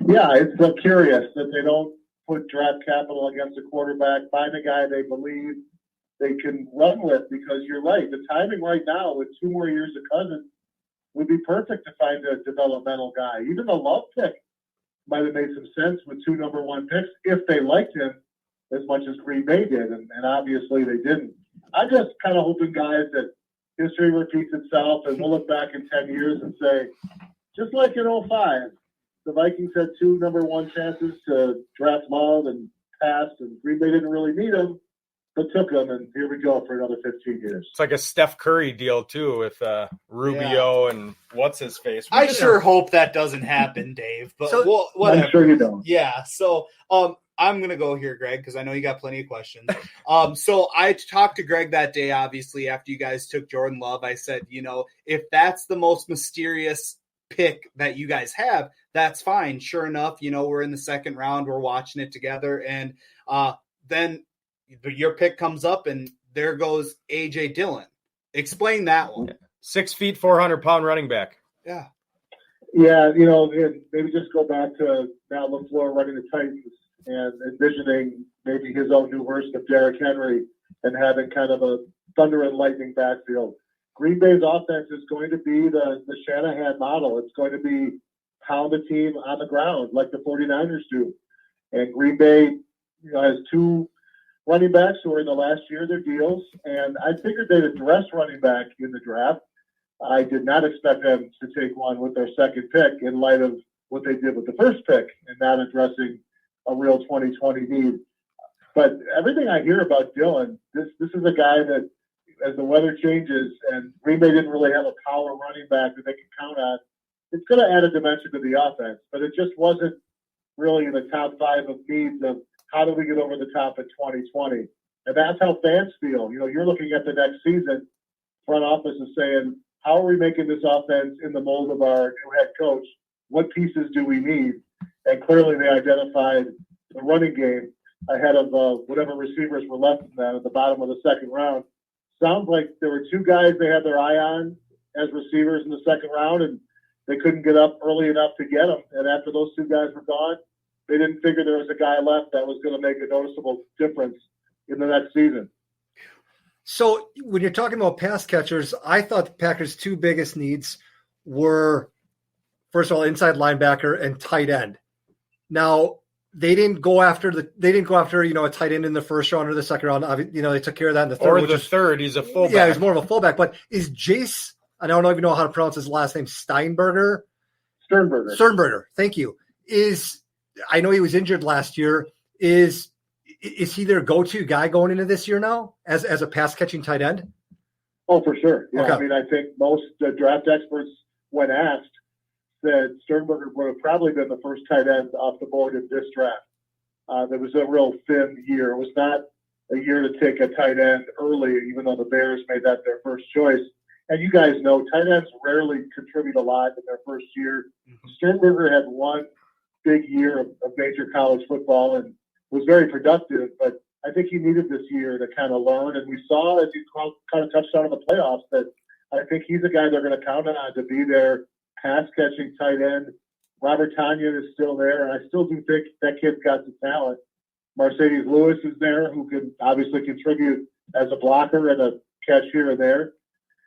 Yeah, it's so curious that they don't put draft capital against a quarterback, find a guy they believe they can run with, because you're right. The timing right now with 2 more years of Cousins would be perfect to find a developmental guy. Even the Love pick might have made some sense with 2 number 1 picks if they liked him as much as Green Bay did, and obviously they didn't. I'm just kind of hoping, guys, that history repeats itself and we'll look back in 10 years and say, just like in 2005, the Vikings had 2 number 1 chances to draft Love and passed, and Green Bay didn't really need him, but took him, and here we go for another 15 years. It's like a Steph Curry deal, too, with Rubio and what's-his-face. I sure hope that doesn't happen, Dave, but whatever. I'm sure you don't. Yeah, so I'm going to go here, Greg, because I know you got plenty of questions. So I talked to Greg that day, obviously, after you guys took Jordan Love. I said, if that's the most mysterious pick that you guys have, that's fine. Sure enough, we're in the 2nd round, we're watching it together, and then your pick comes up and there goes AJ Dillon. Explain that one. 6 feet, 400-pound running back. Yeah. Yeah, maybe just go back to Matt LaFleur running the Titans and envisioning maybe his own new version of Derrick Henry and having kind of a thunder and lightning backfield. Green Bay's offense is going to be the Shanahan model. It's going to be pound the team on the ground like the 49ers do. And Green Bay has 2 running backs who are in the last year of their deals, and I figured they'd address running back in the draft. I did not expect them to take one with their second pick in light of what they did with the first pick and not addressing a real 2020 need. But everything I hear about Dillon, this is a guy that, as the weather changes and Green Bay didn't really have a power running back that they can count on, it's going to add a dimension to the offense. But it just wasn't really in the top 5 of needs of how do we get over the top in 2020. And that's how fans feel. You're looking at the next season, front office is saying, how are we making this offense in the mold of our new head coach? What pieces do we need? And clearly they identified the running game ahead of whatever receivers were left in that at the bottom of the second round. Sounds like there were 2 guys they had their eye on as receivers in the second round, and they couldn't get up early enough to get them. And after those 2 guys were gone, they didn't figure there was a guy left that was going to make a noticeable difference in the next season. So when you're talking about pass catchers, I thought the Packers' 2 biggest needs were, first of all, inside linebacker and tight end. Now, they didn't go after a tight end in the first round or the second round. They took care of that in the third. Or the third, he's a fullback. Yeah, he's more of a fullback. But is Jace, I don't even know how to pronounce his last name, Sternberger. Thank you. I know he was injured last year. Is he their go-to guy going into this year now as a pass-catching tight end? Oh, for sure. Yeah, okay. I mean, I think most draft experts, when asked, said Sternberger would have probably been the first tight end off the board in this draft. There was a real thin year. It was not a year to take a tight end early, even though the Bears made that their first choice. And you guys know tight ends rarely contribute a lot in their first year. Mm-hmm. Sternberger had one big year of major college football and was very productive, but I think he needed this year to kind of learn. And we saw, as you kind of touched on in the playoffs, that I think he's a guy they're going to count on to be their pass-catching tight end. Robert Tonyan is still there, and I still do think that kid's got the talent. Mercedes Lewis is there, who can obviously contribute as a blocker and a catch here and there.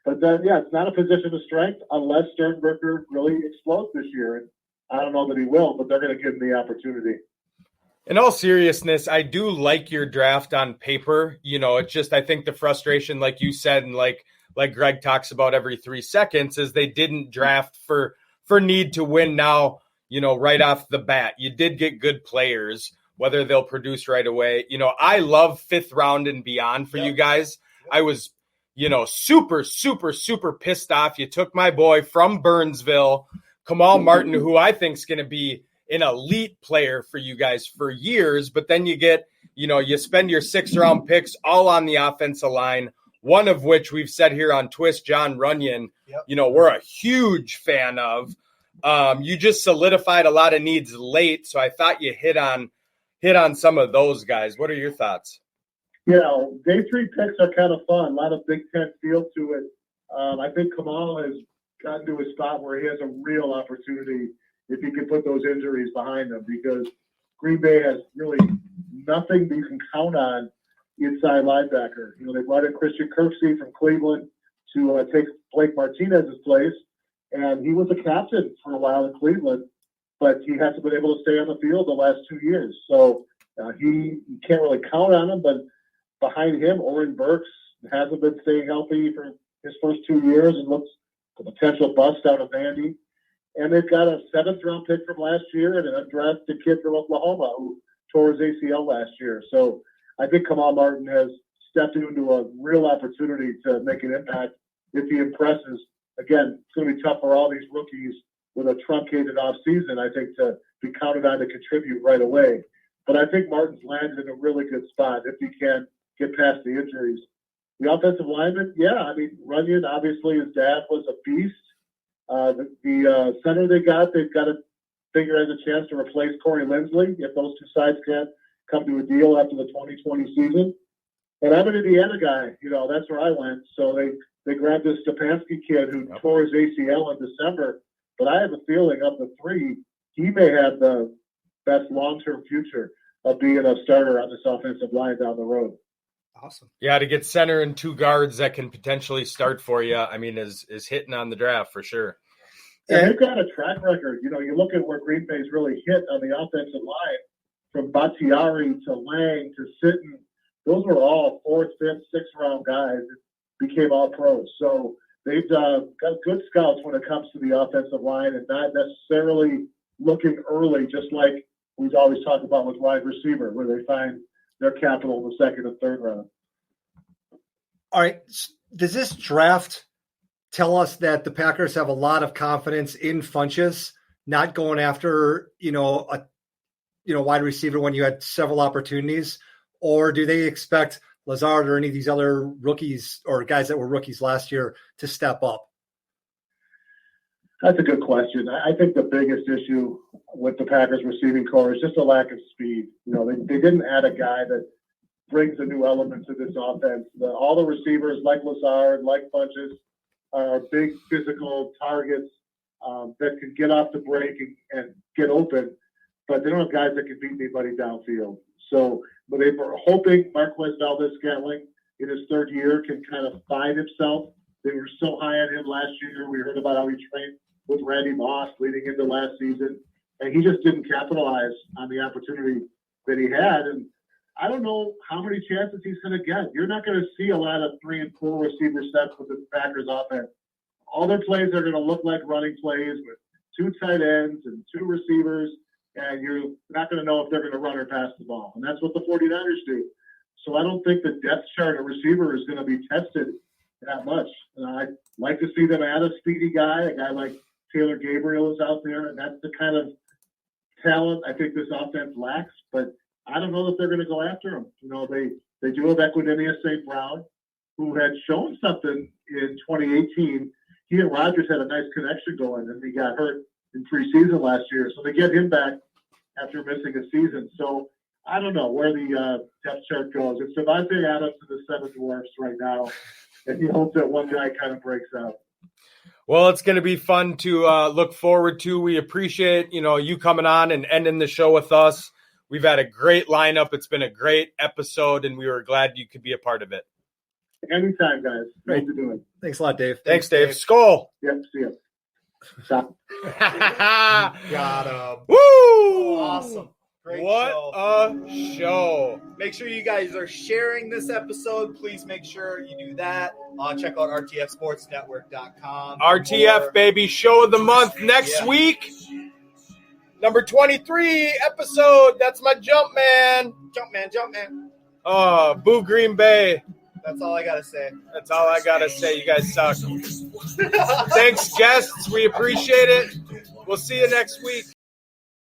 But it's not a position of strength unless Sternberger really explodes this year. And I don't know that he will, but they're going to give him the opportunity. In all seriousness, I do like your draft on paper. It's just, I think the frustration, like you said, and like Greg talks about every 3 seconds, is they didn't draft for need to win now, right off the bat. You did get good players, whether they'll produce right away. I love 5th round and beyond for you guys. I was, super, super, super pissed off. You took my boy from Burnsville, Kamal Martin, who I think is going to be an elite player for you guys for years. But then you get, you spend your 6th round picks all on the offensive line, one of which we've said here on Twist, John Runyon, we're a huge fan of. You just solidified a lot of needs late, so I thought you hit on some of those guys. What are your thoughts? Day 3 picks are kind of fun. A lot of Big Ten feel to it. I think Kamal has gotten to a spot where he has a real opportunity if he can put those injuries behind him, because Green Bay has really nothing that you can count on inside linebacker. They brought in Christian Kirksey from Cleveland to take Blake Martinez's place, and he was a captain for a while in Cleveland, but he hasn't been able to stay on the field the last 2 years. So you can't really count on him, but behind him, Oren Burks hasn't been staying healthy for his first 2 years and looks a potential bust out of Vandy. And they've got a 7th round pick from last year and an undrafted kid from Oklahoma who tore his ACL last year. So I think Kamal Martin has stepped into a real opportunity to make an impact if he impresses. Again, it's going to be tough for all these rookies with a truncated offseason, I think, to be counted on to contribute right away. But I think Martin's landed in a really good spot if he can get past the injuries. The offensive lineman, Runyon, obviously his dad was a beast. The center they've got to figure has a chance to replace Corey Linsley if those 2 sides can't come to a deal after the 2020 season. And I'm an Indiana guy. That's where I went. So they grabbed this Stefanski kid who tore his ACL in December. But I have a feeling of the 3, he may have the best long-term future of being a starter on this offensive line down the road. Awesome. Yeah, to get center and 2 guards that can potentially start for you, is hitting on the draft for sure. And they've got a track record. You look at where Green Bay's really hit on the offensive line, from Bakhtiari to Lang to Sitton. Those were all 4th, 5th, 6th round guys that became all pros. So they've got good scouts when it comes to the offensive line and not necessarily looking early, just like we've always talked about with wide receiver, where they find their capital in the second and third round. All right. Does this draft tell us that the Packers have a lot of confidence in Funchess, not going after, a wide receiver when you had several opportunities? Or do they expect Lazard or any of these other rookies or guys that were rookies last year to step up? That's a good question. I think the biggest issue with the Packers receiving core is just a lack of speed. They didn't add a guy that brings a new element to this offense. All the receivers like Lazard, like Funchess, are big physical targets that can get off the break and get open, but they don't have guys that can beat anybody downfield. But they were hoping Marquez Valdez-Scantling in his third year can kind of find himself. They were so high on him last year. We heard about how he trained with Randy Moss leading into last season, and he just didn't capitalize on the opportunity that he had. And I don't know how many chances he's going to get. You're not going to see a lot of 3 and 4 receiver sets with the Packers offense. All their plays are going to look like running plays with 2 tight ends and 2 receivers, and you're not going to know if they're going to run or pass the ball. And that's what the 49ers do. So I don't think the depth chart of receiver is going to be tested that much. And I'd like to see them add a speedy guy, a guy like Taylor Gabriel is out there, and that's the kind of talent I think this offense lacks. But I don't know that they're going to go after him. They do have Equanimeous St. Brown, who had shown something in 2018. He and Rodgers had a nice connection going, and he got hurt in preseason last year. So they get him back after missing a season. So I don't know where the depth chart goes. It's Devontae Adams and the Seven Dwarfs right now, and you hope that one guy kind of breaks out. Well, it's going to be fun to look forward to. We appreciate, you coming on and ending the show with us. We've had a great lineup. It's been a great episode, and we were glad you could be a part of it. Anytime, guys. Great to do it. Thanks a lot, Dave. Thanks, Dave. Skull. Yep, see you. Stop. Got him. Woo! Awesome. Great what show. a show. Make sure you guys are sharing this episode. Please make sure you do that. Check out rtfsportsnetwork.com. RTF, baby. Show of the month next week. Number 23 episode. That's my jump man. Jump man. Boo Green Bay. That's all I got to say. That's all I got to say. You guys suck. Thanks, guests. We appreciate it. We'll see you next week.